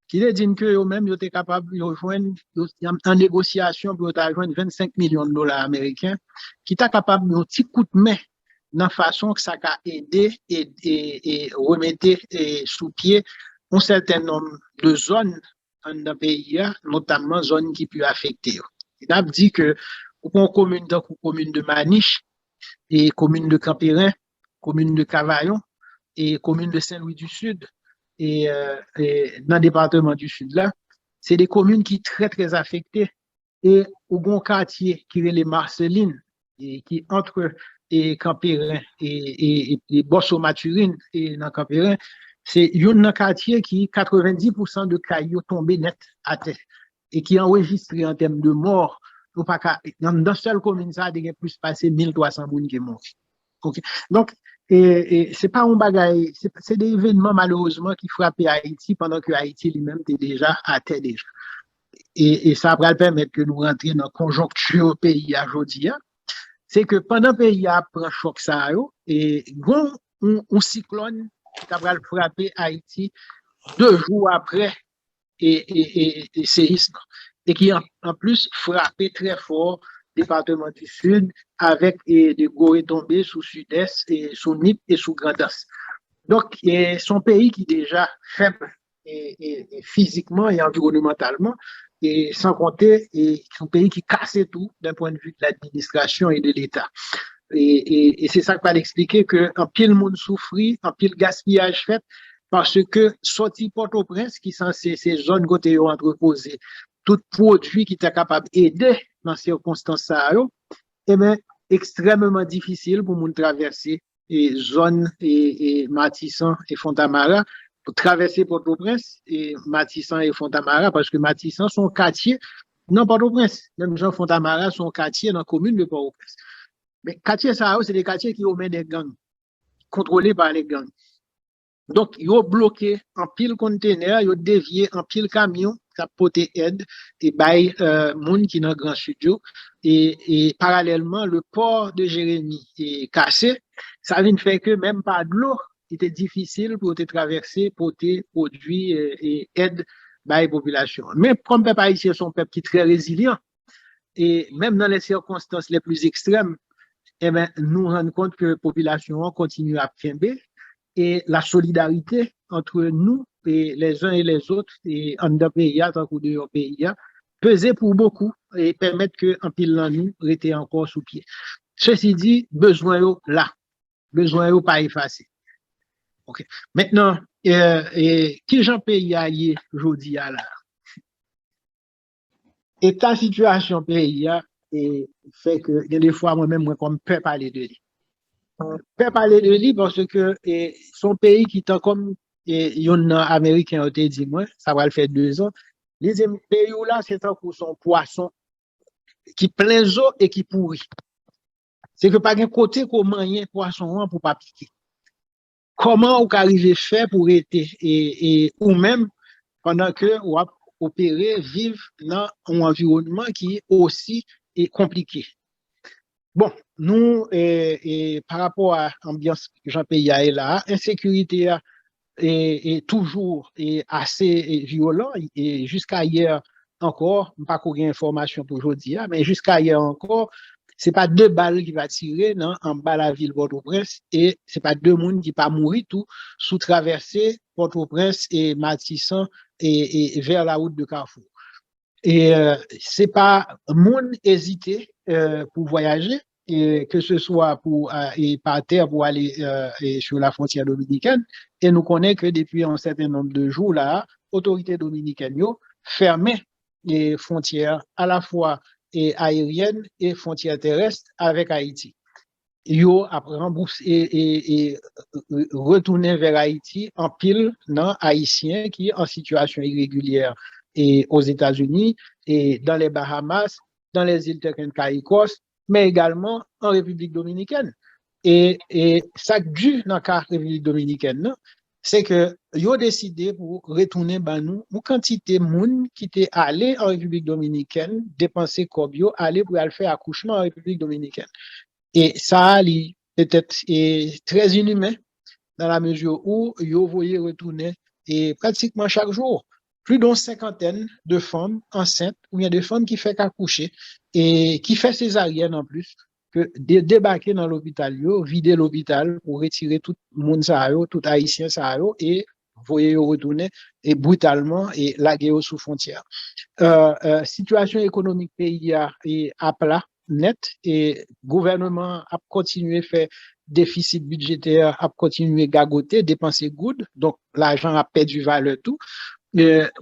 S5: qui dit que eux-mêmes, ils étaient capables de joindre en négociation pour joindre 25 millions de dollars américains, qui est capable de un petit coup de main dans la façon que ça a aidé et remettre sous pied un certain nombre de zones dans le pays, notamment zones qui peuvent affecter. Il a dit que pour commune de Maniche et commune de Campérin, commune de Cavaillon et commune de Saint-Louis du Sud et dans le département du Sud là, c'est des communes qui sont très très affectées et au bon quartier qui est les Marcelines et qui entre Campérin et Bosso-Maturine et dans Campérin, c'est un quartier qui 90% de cailloux tombés net à terre et qui est enregistré en termes de morts. Dans la seule commune, ça a plus passé 1300 personnes qui sont mortes. Okay. Donc, c'est pas un bagage, c'est des événements malheureusement qui frappent Haïti pendant que Haïti lui-même était déjà à terre déjà. Et ça va permettre que nous rentrions dans la conjoncture au pays aujourd'hui. C'est que pendant que le pays a pris un choc, ça et un cyclone qui va frapper Haïti 2 jours après et séisme et qui en plus frappé très fort le département du Sud avec des gorées tombées sous Sud-Est et sous Nip et sous Grand'Anse. Donc, son pays qui est déjà faible et physiquement et environnementalement, et sans compter, et son pays qui casse tout d'un point de vue de l'administration et de l'État. Et c'est ça qui va l'expliquer que en pile monde souffrit, en pile gaspillage fait, parce que sorti Port-au-Prince, qui sont ces zones côté entreposées, tout produit qui est capable d'aider dans ces circonstances, eh bien, extrêmement difficile pour nous traverser les zones et Matissan et Fontamara, pour traverser Port-au-Prince et Matissan et Fontamara, parce que Matissan sont quartiers dans Port-au-Prince. Même Jean Fontamara sont quartiers dans la commune de Port-au-Prince. Mais quartiers, c'est des quartiers qui ont des gangs, contrôlés par les gangs. Donc, ils ont bloqué en pile conteneur, ils ont dévié en pile camion, ça porté aide, et bail, moun qui dans grand studio. Et parallèlement, le port de Jérémie est cassé. Ça vient faire que même pas de l'eau, il était difficile pour te traverser, pour te produire et aide bail population. Mais comme peuple haïtien, son peuple qui est très résilient, et même dans les circonstances les plus extrêmes, eh ben, nous rendons compte que la population continue à tomber. Et la solidarité entre nous et les uns et les autres, et en deux pays, tant que deux pays, peser pour beaucoup et permettre que en pile dans nous rester encore sous pied. Ceci dit, besoin là, besoin pas effacé. Ok. Maintenant, qui j'en pays aujourd'hui là? Et ta situation pays et fait que il y a des fois moi-même moi comme peut parler de lui. Peut parler de lui parce que son pays qui est comme yon américain a dit moi ça va le faire 2 ans. Les pays où là c'est un pour son poisson qui plein d'eau et qui pourrit. C'est que pas un côté comment y poisson pour pas piquer. Comment on arrive faire pour être ou même pendant que on opérer vivre dans un environnement qui est aussi compliqué. Bon, nous par rapport à l'ambiance que Jean-Pays là, insécurité est toujours assez violent et jusqu'à hier encore, pas qu'on ait information pour aujourd'hui, mais jusqu'à hier encore, c'est pas 2 balles qui va tirer non, en bas la ville Port-au-Prince et c'est pas 2 monde qui pas mourir tout sous traverser Port-au-Prince et Matissan et vers la route de Carrefour. Et c'est pas monde hésiter pour voyager et que ce soit pour et par terre pour aller sur la frontière dominicaine et nous connaissons que depuis un certain nombre de jours là autorités dominicaines fermaient les frontières à la fois aériennes et frontières terrestres avec Haïti. Yo après remboursé et retourner vers Haïti en pile non haïtiens qui en situation irrégulière et aux États-Unis et dans les Bahamas, dans les îles Caïcos, mais également en République dominicaine. Et ça dû dans la République dominicaine, c'est que ils ont décidé pour retourner ben nous une quantité de monde qui était allé en République dominicaine dépenser comme yo aller pour aller faire accouchement en République dominicaine. Et ça peut-être très inhumain dans la mesure où yo voyez retourner et pratiquement chaque jour plus d'une 50aine de femmes enceintes ou bien de femmes qui fait qu'accoucher et qui fait césarienne en plus que débarquer dans l'hôpital vider l'hôpital pour retirer tout le monde ça tout haïtien ça et voyez retourner et brutalement et laguer sous frontière. Situation économique pays à plat net et gouvernement a continué faire déficit budgétaire, a continué gagoter, dépenser good, donc l'argent a perdu valeur tout.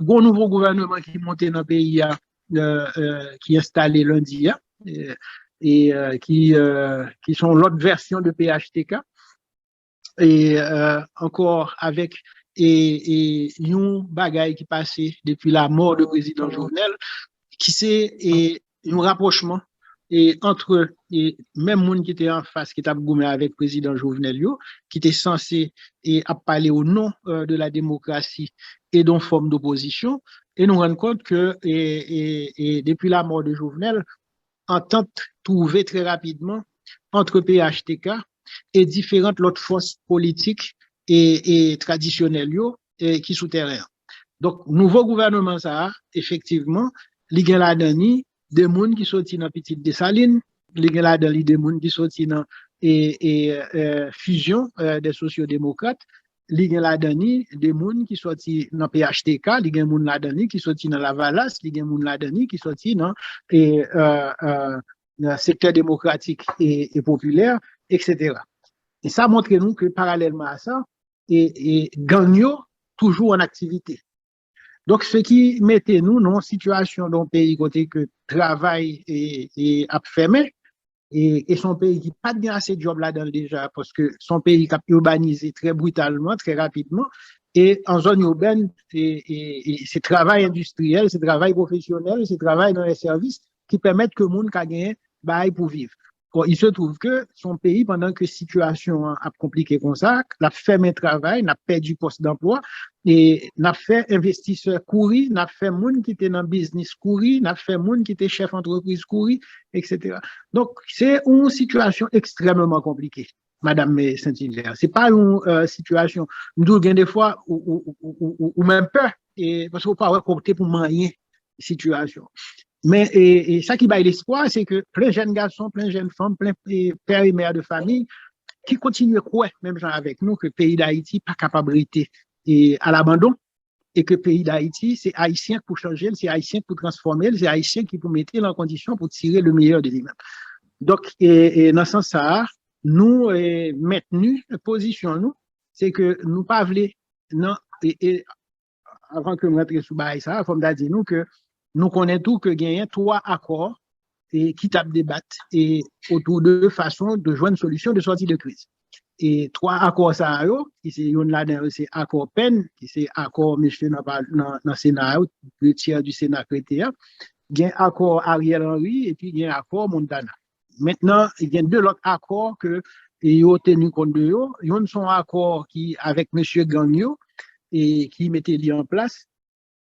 S5: Bon nouveau gouvernement qui monté dans le pays qui est installé lundi et qui sont l'autre version de PHTK et encore avec une bagaille qui passait depuis la mort du président Jovenel qui c'est un rapprochement et entre même monde qui était en face qui était goumé avec le président Jovenel qui était censé parler au nom de la démocratie et d'une forme d'opposition et nous rendons compte que depuis la mort de Jovenel entente trouvée très rapidement entre PHTK et différentes autres forces politiques et traditionnelles qui souterrain. Donc nouveau gouvernement ça effectivement li gen la dani des moun qui sorti dans Petite Dessalines, li gen la dani des moun qui sorti dans fusion des sociodémocrates, li gen la dani des moun qui sorti dans PHTK, li gen moun la dani qui sorti dans la Valas, li gen moun la dani qui sorti dans secteur démocratique et populaire, etc. Et ça montre nous que parallèlement à ça, gang yo toujours en activité. Donc, ce qui mettait nous dans une situation dans le pays côté que travail et a fermé, et son pays qui pas bien assez de job là-dedans déjà, parce que son pays a urbanisé très brutalement, très rapidement, et en zone urbaine, c'est travail industriel, c'est travail professionnel, c'est travail dans les services qui permettent que le monde ait gagné pour vivre. Bon, il se trouve que son pays, pendant que la situation a compliqué comme ça, l'a fermé travail, n'a perdu poste d'emploi, et n'a fait investisseur courir, n'a fait monde qui était dans le business courir, n'a fait monde qui était chef d'entreprise courir, etc. Donc, c'est une situation extrêmement compliquée, Madame Saint-Hilaire. C'est pas une situation, nous avons des fois, ou même peur, parce qu'on ne peut pas compter pour moyen situation. Mais et ça qui baille l'espoir, c'est que plein de jeunes garçons, plein de jeunes femmes, plein de pères et mères de famille qui continuent à croire, même gens avec nous, que le pays d'Haïti pas capable et à l'abandon et que le pays d'Haïti, c'est haïtien pour changer, c'est haïtien pour transformer, c'est haïtien qui pour mettre en condition pour tirer le meilleur de lui-même. Donc, et dans ce sens-là, nous, maintenu, position, nous, c'est que nous pas voulons, non, et avant que nous rentrions sous bail ça, comme d'a dit nous que nous connaissons tout que gagne 3 accords et qui t'a débattre et autour de façon de joindre une solution de sortie de crise. Et trois accords ça yo, qui c'est yon là-dedans c'est accord peine, qui c'est accord monsieur dans Sénat, le tiers du Sénat chrétien, il y a accord Ariel Henry et puis il y a accord Montana. Maintenant, il y a deux autres accords que yo tenu compte de yo, yon sont accords qui avec monsieur Gagnon et qui mettait lui en place.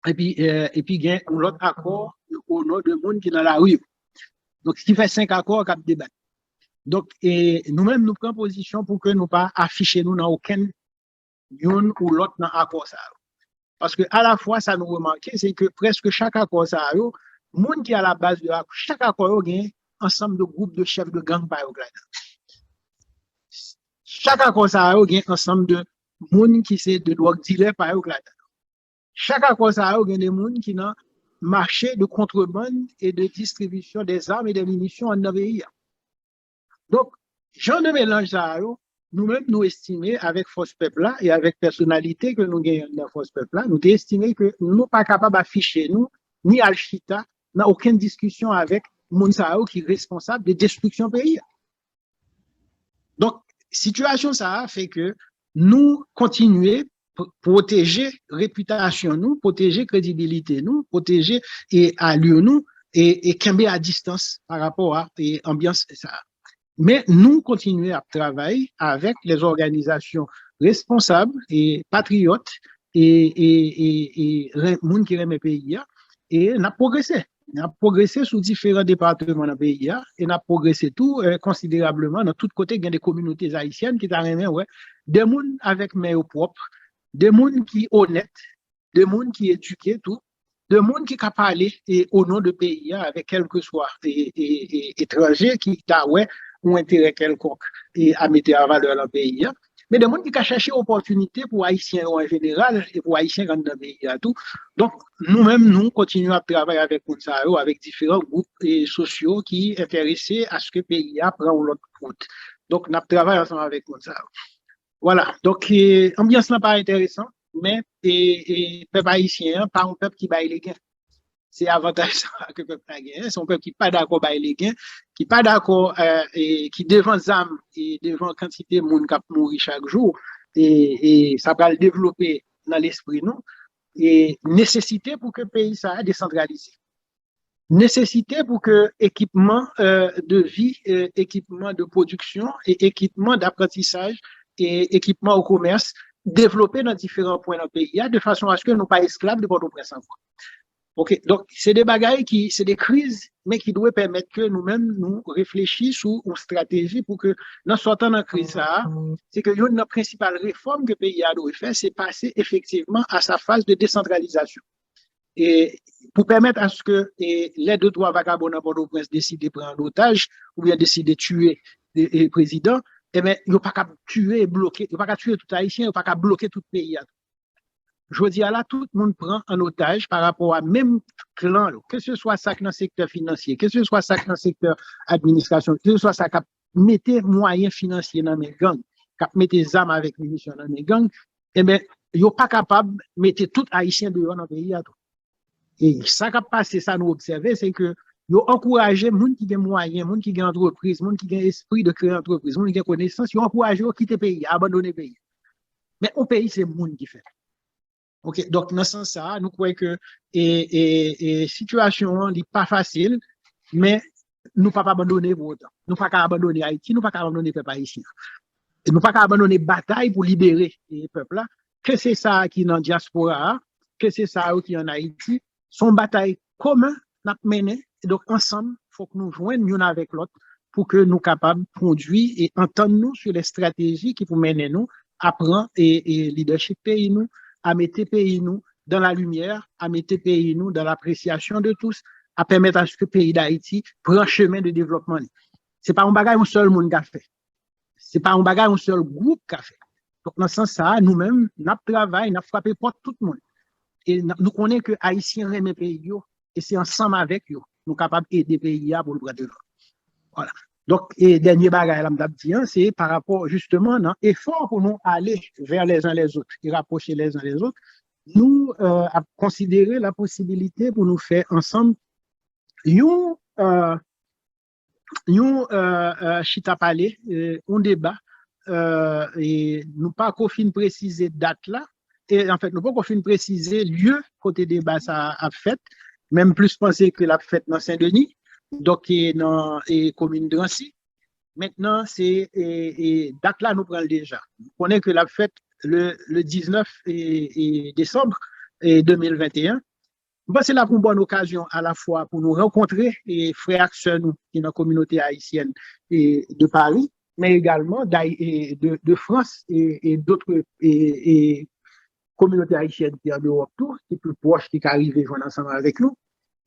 S5: Et puis il y a l'autre accord au nom de monde qui est dans la rue. Donc ce qui fait 5 accords qu'on débat. Donc, nous-mêmes, nous prenons position pour que nous pas afficher nous dans aucun une ou l'autre dans l'accord ça. Parce que à la fois, ça nous remarque, c'est que presque chaque accord ça, le monde qui est à la base de l'accord, chaque accord a un ensemble de groupes de chefs de gang par exemple. Chaque accord ça a un ensemble de monde qui c'est de drogue dealer par exemple. Chaque accord ça a des gens qui dans marché de contrebande et de distribution des armes et des munitions en pays. Donc, genre de mélange ça, nous-mêmes, nous estimons avec Force Peuple là et avec personnalité que nous gagnons dans Force Peuple là, nous estimons que nous ne sommes pas capables d'afficher nous, ni Al-Chita, n'a aucune discussion avec Mounsao qui est responsable de destruction pays. Donc, situation ça fait que nous continuons protéger réputation nous, protéger crédibilité nous, protéger et allure nous et camber à distance par rapport à l'ambiance ça. Mais nous continuons à travailler avec les organisations responsables et patriotes et gens qui aiment le pays et on a progressé. On a progressé sous différents départements dans le pays et on a progressé tout considérablement dans tous côtés. Il y a des communautés haïtiennes qui ont des gens avec mains propres, des gens qui sont honnêtes, des gens qui sont éduqués, tout, des gens qui sont parlé au nom de pays avec quel que soit étranger qui ont ou intérêt quelconque et à mettre en valeur le pays. Mais des gens qui ont cherché opportunité pour Haïtiens en général et pour Haïtiens dans le pays. Tout. Donc, nous-mêmes, nous continuons à travailler avec Mounsao, avec différents groupes sociaux qui sont intéressés à ce que le pays prenne l'autre route. Donc, nous travaillons ensemble avec Mounsao. Voilà. Donc, l'ambiance n'est pas intéressante, mais le peuple haïtien, pas un peuple qui baille les gains. C'est avantage ça que le peuple a gagné. C'est un peuple qui n'est pas d'accord avec les gains, qui n'est pas d'accord, qui devant ZAM et devant quantité de monde qui mourir chaque jour. Et ça va le développer dans l'esprit, nous. Et nécessité pour que le pays soit décentralisé. Nécessité pour que équipement de vie, équipement de production et équipement d'apprentissage et équipement au commerce développé dans différents points dans le pays, de façon à ce que nous ne soyons pas esclaves de Port-au-Prince. Ok, donc c'est des bagailles c'est des crises, mais qui doivent permettre que nous-mêmes nous réfléchissions sur une stratégie pour que, dans sortant de la crise, c'est que une des principales réformes que le pays a dû faire, c'est passer effectivement à sa phase de décentralisation. Et pour permettre à ce que les 2-3 vagabonds à Port-au-Prince décident de prendre otage ou bien décident de tuer le président, eh bien, ils n'ont pas qu'à tuer et bloquer, ils n'ont pas qu'à tuer tout Haïtien, ils n'ont pas qu'à bloquer tout le pays. Je dis là, tout le monde prend en otage par rapport à même clan, que ce soit ça dans le secteur financier, que ce soit ça dans le secteur administration, que ce soit ça qui mette moyens financiers dans mes gangs, qui mette des armes avec munitions dans mes gangs, eh bien, ils ne sont pas capables de mettre tout Haïtien dehors dans le pays. Et ça qui a passé, ça nous observer, c'est que ils ont encouragé les gens qui ont moyens, les gens qui ont entreprise, les gens qui ont esprit de créer entreprise, les gens qui ont connaissance, ils ont encouragé à quitter le pays, à abandonner le pays. Mais au pays, c'est le monde qui fait. Ok, donc dans ce sens-là, nous croyons que situation n'est pas facile, mais nous ne pouvons pas abandonner pour autant. Nous ne pouvons pas abandonner Haïti, nous ne pouvons pas abandonner le peuple haïtien. Et nous ne pouvons pas abandonner la bataille pour libérer les peuples là. Que c'est ça qui est dans la diaspora, que c'est ça qui est en Haïti, son bataille commune n'a mené. Et donc ensemble, il faut que nous joignions l'un avec l'autre pour que nous soyons capables de conduire et entendre nous sur les stratégies qui vont mener nous à prendre et leadership pays nous, à mettre pays nous dans la lumière, à mettre pays nous dans l'appréciation de tous, à permettre à ce que le pays d'Haïti prenne un chemin de développement. C'est pas un bagage un seul monde qui a fait. C'est pas un bagage un seul groupe qui a fait. Donc dans ce sens-là, nous-mêmes, nous travaillons, nous frappé porte tout le monde. Et nous connaissons que Haïtiens aiment le pays et c'est ensemble avec eux, nous sommes capables d'aider le pays pour le droit de l'homme. Voilà. Donc, et dernier bagage, c'est par rapport justement à l'effort pour nous aller vers les uns les autres et rapprocher les uns les autres, nous à considérer la possibilité pour nous faire ensemble une nous chita parler on débat et nous pas qu'on fin préciser date là et en fait nous pas qu'on fin préciser lieu côté débat ça a fait même plus penser que la fête dans Saint-Denis donc dans commune de Drancy. Maintenant c'est date là nous prenons déjà on connaît que la fête le 19 décembre 2021. C'est là pour une bonne occasion à la fois pour nous rencontrer et frères et sœurs nous qui dans la communauté haïtienne et de Paris, mais également de France et d'autres communautés haïtiennes qui sont en Europe tout, qui sont plus proches, qui arrivent joindre ensemble avec nous.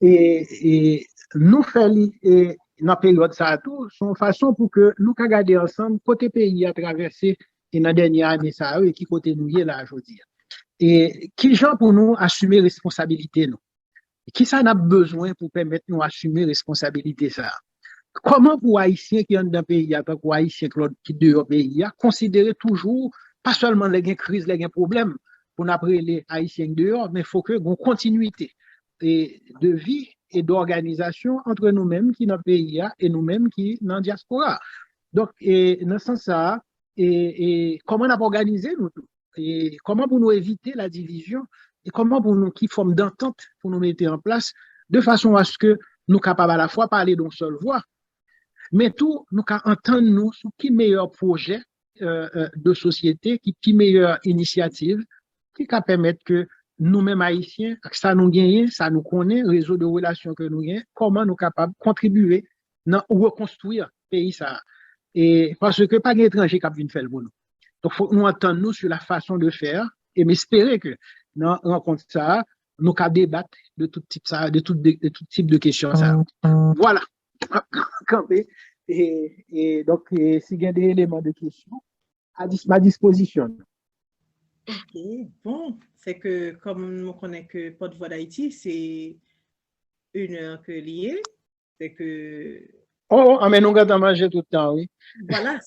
S5: Et nous faire dans la période ça tout, son façon pour que nous puissions garder ensemble côté pays à traverser et dans la dernière année ça et qui côté nous y est là aujourd'hui. Et qui gens pour nous assumer responsabilité nous. Qui ça n'a besoin pour permettre nous assumer responsabilité ça? Comment pour Haïtiens qui sont dans le pays, pour Haïtiens qui dehors pays, considérer toujours, pas seulement les crises, les problèmes, pour n'après les Haïtiens dehors, mais il faut que une continuité de vie et d'organisation entre nous-mêmes qui dans le pays et nous-mêmes qui dans la diaspora. Donc, dans ce sens-là, comment on a organisé nous tout? Et comment pour nous éviter la division? Et comment pour nous qui forme d'entente pour nous mettre en place de façon à ce que nous capables à la fois parler d'une seule voix, mais tout nous entendre nous sur qui meilleur projet de société, qui meilleure initiative, qui va permettre que nous-mêmes haïtiens, ça nous gagne, ça nous connaît, réseau de relations que nous gagnons, comment nous capables de contribuer à reconstruire le pays ça. Et parce que pas d'étrangers qui viennent faire pour nous. Donc faut nous entendre nous sur la façon de faire et m'espérer que dans la rencontre ça, nous allons débattre de tout type ça, de tout type de questions ça. Voilà. Et donc, s'il y a des éléments de questions, à ma disposition.
S3: Ok, bon, c'est que comme on connaît que Porte-Voix d'Haïti, c'est 1 heure que lié, c'est que...
S5: Oh, mais nous allons manger tout le temps, oui.
S3: Voilà.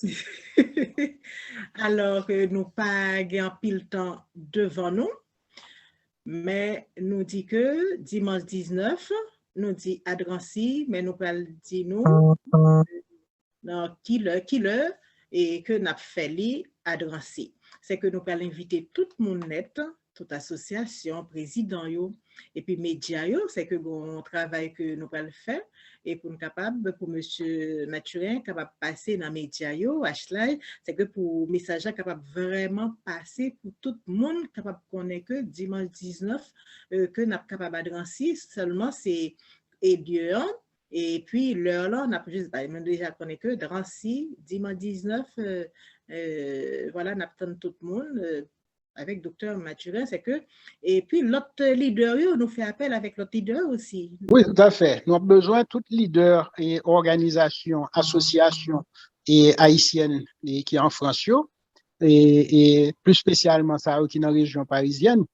S3: Alors que nous pas gagnons pile temps devant nous. Mais nous dit que dimanche 19, nous dit à Drancy, mais nous pas dit nous qui le et que nous fait à Drancy. C'est que nous pas inviter tout le monde net, toute association, président yo, et puis média yo, c'est que bon travail que nous pas le faire et pour nous capable pour monsieur Mathurin capable passer dans média yo, Ashley, c'est que pour message capable vraiment passer pour tout le monde capable connaître que dimanche 19 que n'a capable à Drancy seulement c'est lieu et puis l'heure là on a juste déjà connaît que Drancy dimanche 19 voilà n'a tout le monde avec docteur Mathurin, c'est que, et puis l'autre leader, nous fait appel avec l'autre leader aussi.
S5: Oui, tout à fait. Nous avons besoin de tout leader et organisation, association et haïtienne qui est en France, et plus spécialement ça qui est dans la région parisienne.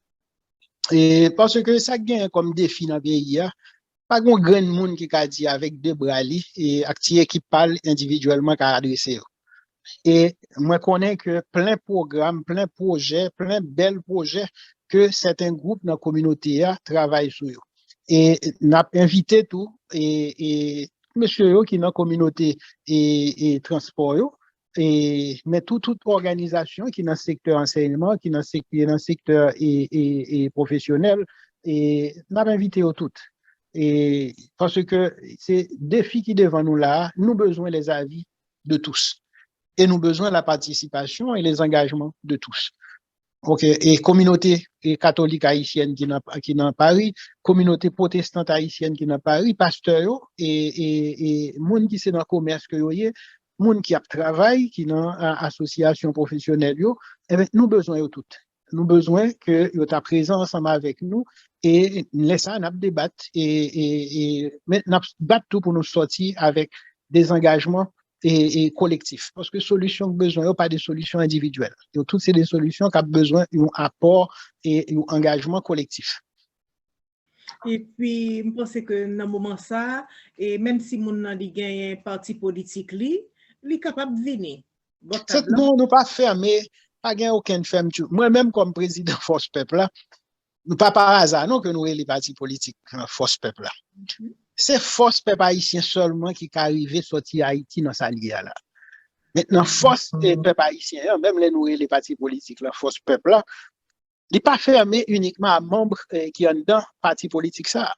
S5: Et parce que ça gagne comme défi dans le pays, pas grand monde qui a dit avec deux bras et activités qui parlent individuellement qu'à adresser. Et moi, je connais que plein de programmes, plein de projets, plein de belles projets que certains groupes dans la communauté travaillent sur. Et nous avons invité tout, et monsieur qui est dans la communauté et transport, mais toute organisation qui est dans le secteur enseignement, qui est dans le secteur et professionnel, et nous avons invité toutes. Et parce que c'est défi qui devant nous là, nous avons besoin des avis de tous. Et nous avons besoin de la participation et les engagements de tous. Ok, et communauté catholique haïtienne qui dans Paris, communauté protestante haïtienne qui dans Paris, pasteurs et monde qui c'est dans le commerce que yo yé, monde qui a travail qui dans association professionnelle yo, eh ben nous besoin de toutes. Nous besoin que yo ta présent ensemble avec nous et laisser n'a débattre et n'a battre tout pour nous sortir avec des engagements et collectif. Parce que solutions besoin, pas des solutions individuelles. Et toutes ces des solutions qui ont besoin d'un apport et un engagement collectif.
S3: Et puis, je pense que dans le moment ça, et même si mon a un parti politique, il est capable de venir.
S5: Non, nous pas fermé, pas gain aucune fermeture. Moi-même, comme président Force Peuple, nous pas par hasard, non, que nous les partis politiques Force Peuple. c'est force peuple haïtien seulement qui est arrivé sortir Haïti dans sa ligue là. Maintenant, force peuple haïtien, même les partis politiques, la force peuple là, n'est pas fermé uniquement à membres qui sont dans parti politique ça.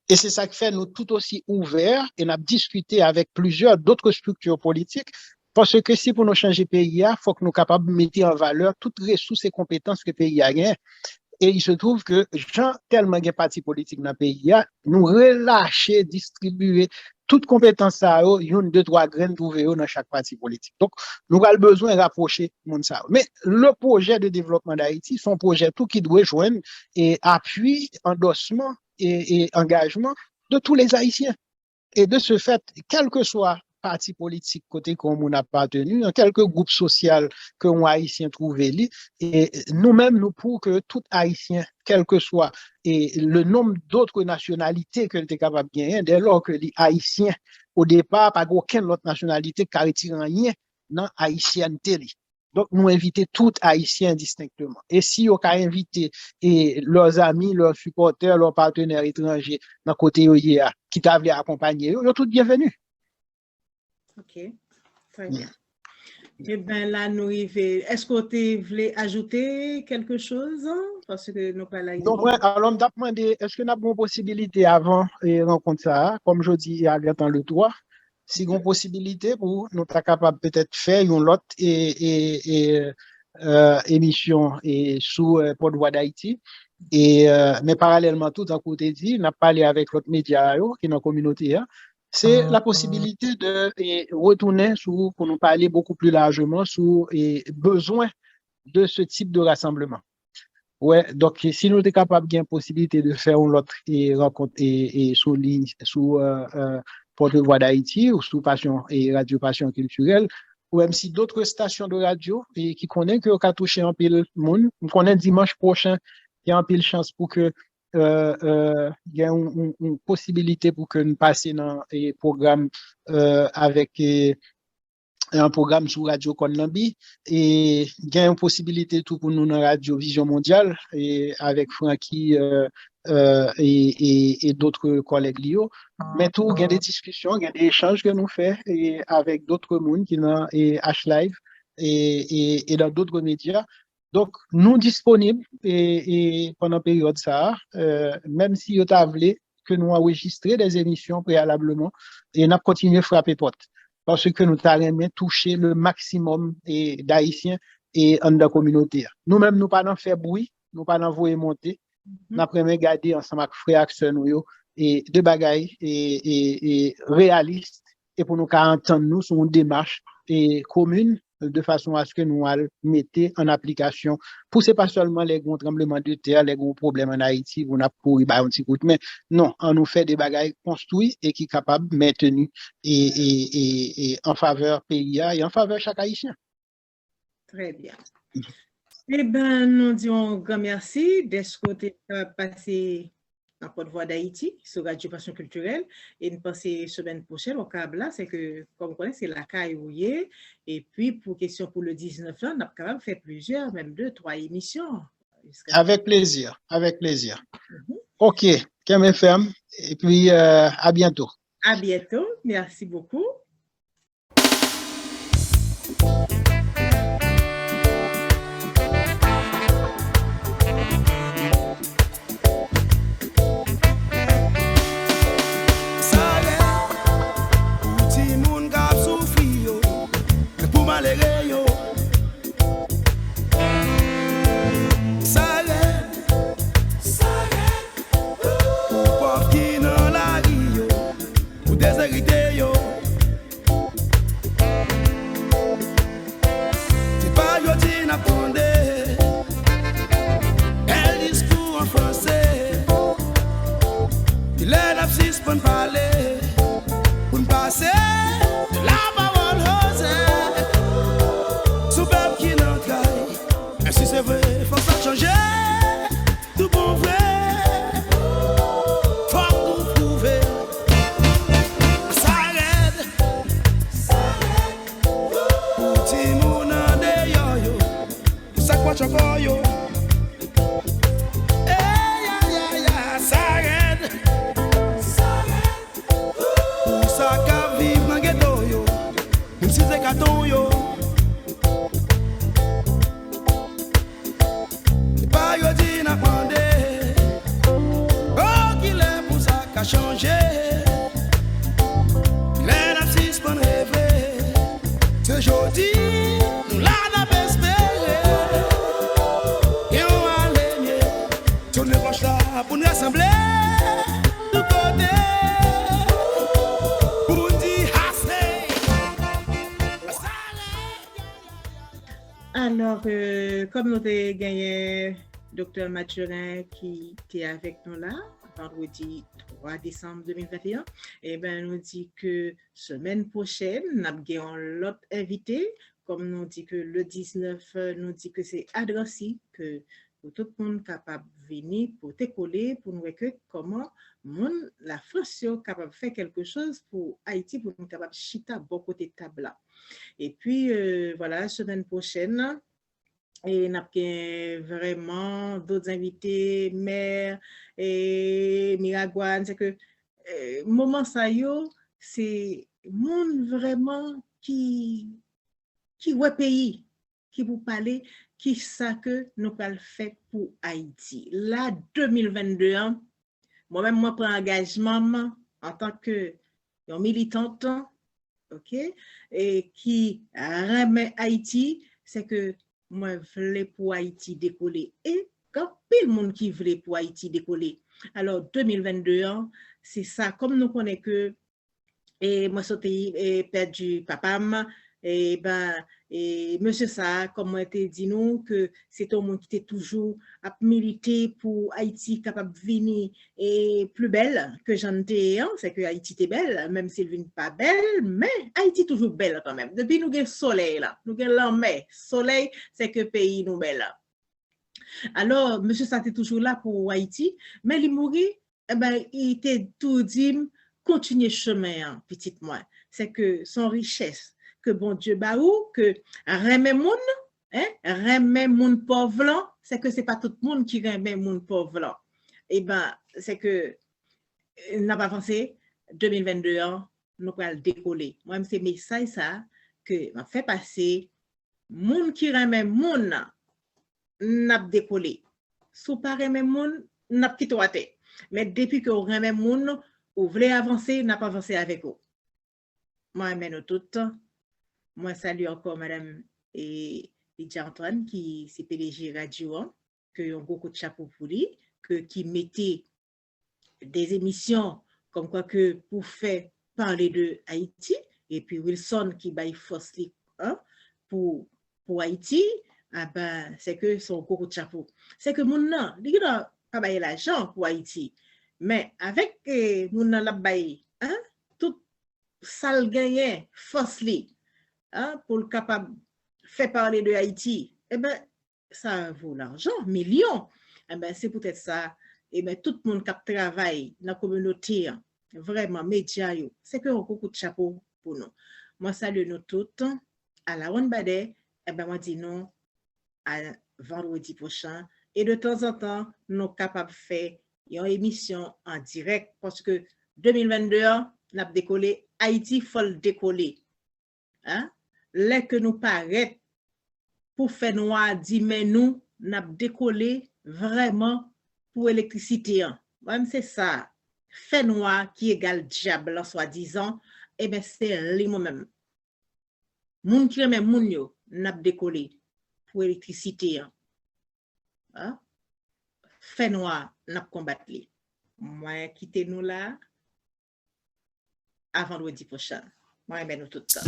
S5: Et c'est ça qui fait nous tout aussi ouverts et nous avons discuté avec plusieurs d'autres structures politiques parce que si pour nous changer le pays, il faut que nous soyons capables de mettre en valeur toutes les ressources et compétences que le pays a gagné. Et il se trouve que gens tellement de partis politiques dans le pays, nous relâcher, distribuer toutes compétences ça, une, deux, trois graines trouvées dans chaque parti politique. Donc, nous avons besoin de rapprocher monde ça. Mais le projet de développement d'Haïti, son projet tout qui doit joindre et appui, endossement et engagement de tous les Haïtiens. Et de ce fait, quel que soit parti politique côté qu'on n'a pas tenu, dans quelques groupes sociaux que on haïtien trouvé et nous-mêmes nous pour que tout haïtien, quel que soit et le nombre d'autres nationalités que était capable de gagner, dès lors que les haïtiens au départ pas aucune autre nationalité qui retire rien dans haïtienneté. Donc nous inviter tout haïtien distinctement. Et si on a invité et leurs amis, leurs supporters, leurs partenaires étrangers dans côté qui t'avaient accompagné, ils sont tous bienvenus.
S3: Ok, très bien. Eh bien, là, nous arrivons. Est-ce que tu voulais ajouter quelque chose? Parce que nous pas là.
S5: Donc, alors, on m'a demandé, est-ce que nous avons une possibilité avant de rencontrer ça, comme je dis, à le 3, si nous avons une possibilité pour nous être capable peut-être faire une autre émission sous Porte Voix d'Haïti. Mais parallèlement, tout à côté dit, on a parlé avec l'autre média qui est dans la communauté. C'est la possibilité de retourner pour nous parler beaucoup plus largement sur les besoins de ce type de rassemblement. Ouais, donc si nous sommes capables d'une possibilité de faire une autre rencontre sous ligne, sous Porte-Voix d'Haïti ou sous Passion et Radio Passion Culturelle, ou même si d'autres stations de radio qui connaissent que on touché un pile monde, on connaît dimanche prochain, il y a un pile chance pour que il y a une possibilité pour que nous passions dans un programme avec un programme sur Radio Konlambi et il y a une possibilité tout pour nous dans Radio Vision Mondiale et avec Francky et d'autres collègues liés. Mais tout, il y a des discussions, il y a des échanges que nous faisons avec d'autres mondes qui sont H-Live et dans d'autres médias. Donc, nous disponibles et pendant la période ça, même si vous avez que nous enregistrons des émissions préalablement et nous continuons à frapper porte parce que nous avons touché le maximum d'Haïtiens et de la communauté. Nous-mêmes, nous pas faire bruit, nous pas envoyer monter, nous avons regarder ensemble avec frères et et de bagailles et réalistes et pour nous entendre nous sur une démarche commune de façon à ce que nous mettions en application pour c'est pas seulement les gros tremblements de terre, les gros problèmes en Haïti, vous n'avez pas un petit coup, mais non, on nous fait des bagailles construits et qui sont capables de maintenir et en faveur pays et en faveur chaque Haïtien.
S3: Très bien. Eh bien, nous disons grand merci d'être côté passé en Porte-Voix d'Haïti sur Radio Passion Culturelle et nous pensons semaine prochaine au câble là, c'est que comme vous connaissez c'est la caille et puis pour question pour le 19 là, on a quand même fait plusieurs, même 2, 3 émissions.
S5: Avec plaisir, avec plaisir. OK, KMFM et puis à bientôt.
S3: À bientôt, merci beaucoup.
S4: rassemblés tout côté pour dire assez.
S3: Alors, comme nous avons gagné Dr. Mathurin qui était avec nous là, vendredi 3 décembre 2021, et ben nous dit que semaine prochaine, nous avons l'autre invité, comme nous dit que le 19, nous dit que c'est Adrossi, que pour tout le monde capable de venir pour te coller, pour nous recueillir comment la France est capable de faire quelque chose pour Haïti, pour nous capable de chita bon côté table là. Et puis, voilà, semaine prochaine, et nous avons vraiment d'autres invités, maires et Miragouane. C'est que moment ça yo, c'est monde vraiment qui ouais pays, qui vous parler, qui ça que nous allons faire pour Haïti. Là, 2022, moi-même, moi prends engagement en tant que militante, ok, et qui remet Haïti, c'est que moi, je voulais pour Haïti décoller. Et quand pile monde qui voulait pour Haïti décoller. Alors, 2022, c'est ça, comme nous connaissons que, et moi, j'ai perdu papa, et ben, et monsieur ça, comme moi, t'ai dit nous, que c'est un monde qui était toujours à militer pour Haïti capable de venir et plus belle que j'en étais, hein, c'est que Haïti était belle, même si elle n'est pas belle, mais Haïti toujours belle quand même. Depuis nous avons le soleil là, nous avons l'enmer, soleil, c'est que pays nous belle. Alors, monsieur ça était toujours là pour Haïti, mais il mourit, eh ben, il était tout dit, continuer chemin, hein, petit moi. C'est que son richesse, que bon Dieu baou, que remet moun, hein, remet moun pauvre là, c'est que c'est pas tout le monde qui remet moun pauvre là. Eh ben, c'est que n'a pas pensé 2022 nous allons décoller. Moi c'est message ça que m'a fait passer moun qui remet moun n'a décoller. Sous pas remet moun n'a quitté. Mais depuis que on remet moun, ou voulez avancer, n'a pas avancé avec vous. Moi nous toutes. Moi, salue encore Madame Lydia Antoine, qui c'est PDG Radio, que un gros coup de chapeau pour lui, qui mettait des émissions comme quoi que pour faire parler de Haïti, et puis Wilson qui baille force pour Haïti, ah ben, c'est que son gros coup de chapeau. C'est que mon nom, il n'a pas bailler l'argent pour Haïti, mais avec mon nom la baille, hein, tout ça le gagne force li. Hein, pour le capable faire parler de Haïti, eh ben, ça vaut l'argent, millions. Eh ben, c'est peut-être ça. Eh ben, tout le monde qui travaille dans la communauté, vraiment, médias, c'est que un coup de chapeau pour nous. Moi, salue nous toutes. À la One Bade, eh ben, moi, dis non à vendredi prochain. Et de temps en temps, nous sommes capables de faire une émission en direct parce que 2022, nous avons décollé. Haïti, il faut le décoller. Hein? Là que nous paraît pour faire noir, dit mais nous n'avons décollé vraiment pour l'électricité. Même c'est ça. Fait noir qui égale diable en soi-disant, et bien c'est lui-même. Moun qui remet moun yo n'a décollé pour l'électricité. Hein? Fait noir n'a combattre li. Moi quittez nous là à vendredi prochain. Moi ben nous tout ça.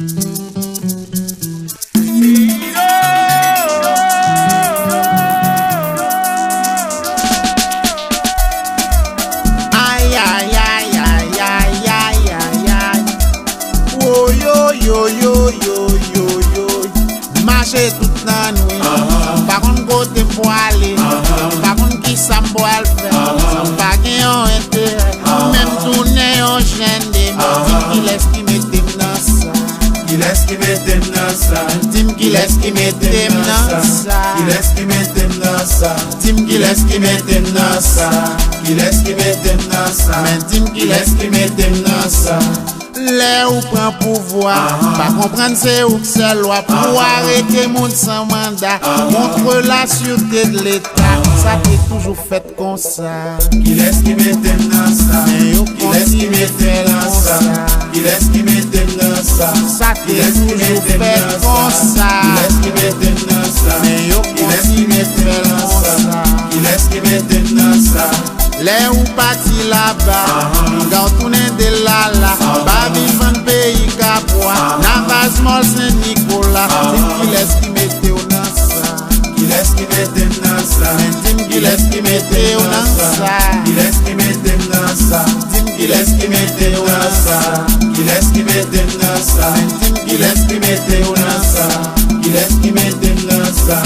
S1: Aïe aïe aïe aïe aïe aïe aïe aïe. Oh yo yo yo yo yo yo. Marcher toute la nuit. Par contre côté pour aller. Par contre qui ça m'boit faire. Pas gagnant intérêt. Même tourner en chaîne des mots qui laisse qui mette dans ça.
S2: Qui laisse qui mette dans ça.
S1: Tim qui laisse qui mette dans ça.
S2: Qui laisse qui mette dans ça.
S1: Tim qui laisse qui mette dans ça.
S2: Qui laisse qui mette dans ça.
S1: Mais Tim qui laisse qui mette dans ça. Les ou prend pouvoir, pas comprendre c'est où seul loi pour arrêter monde sans mandat, contre la sûreté de l'État, ça t'est toujours fait comme ça.
S2: Qui laisse qui mette dans ça. Qui laisse qui mette dans ça. Qui laisse qui mette dans ça.
S1: Ça t'est toujours fait comme ça.
S2: Qui laisse qui mette dans ça.
S1: Mais yo
S2: Qui laisse qui mette dans ça. Qui laisse qui mette dans ça.
S1: Les ou parti là-bas, gars tourner de là, pas vivant pays Capois, Navas Mol Saint-Nicolas, qui laisse qui mette au nasa,
S2: Qui laisse qui mette dans ça,
S1: qui laisse qui mette au nasa,
S2: qui laisse qui mette dans ça, qui laisse qui mette dans ça, qui laisse qui mette dans ça, qui laisse qui mette dans ça, qui laisse qui mette dans ça.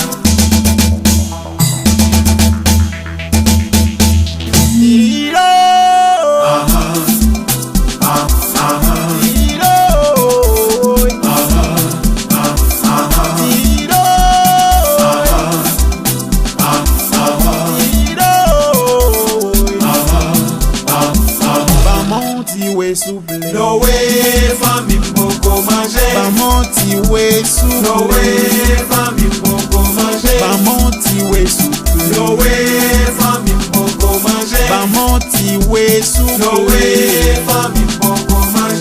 S1: No way, famille beaucoup manger. Pas mon ti way souple.
S2: No way, famille beaucoup manger.
S1: Pas mon ti way souple.
S2: No way, famille beaucoup manger.
S1: Pas mon ti way souple.
S2: No way, famille beaucoup manger.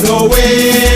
S2: No way.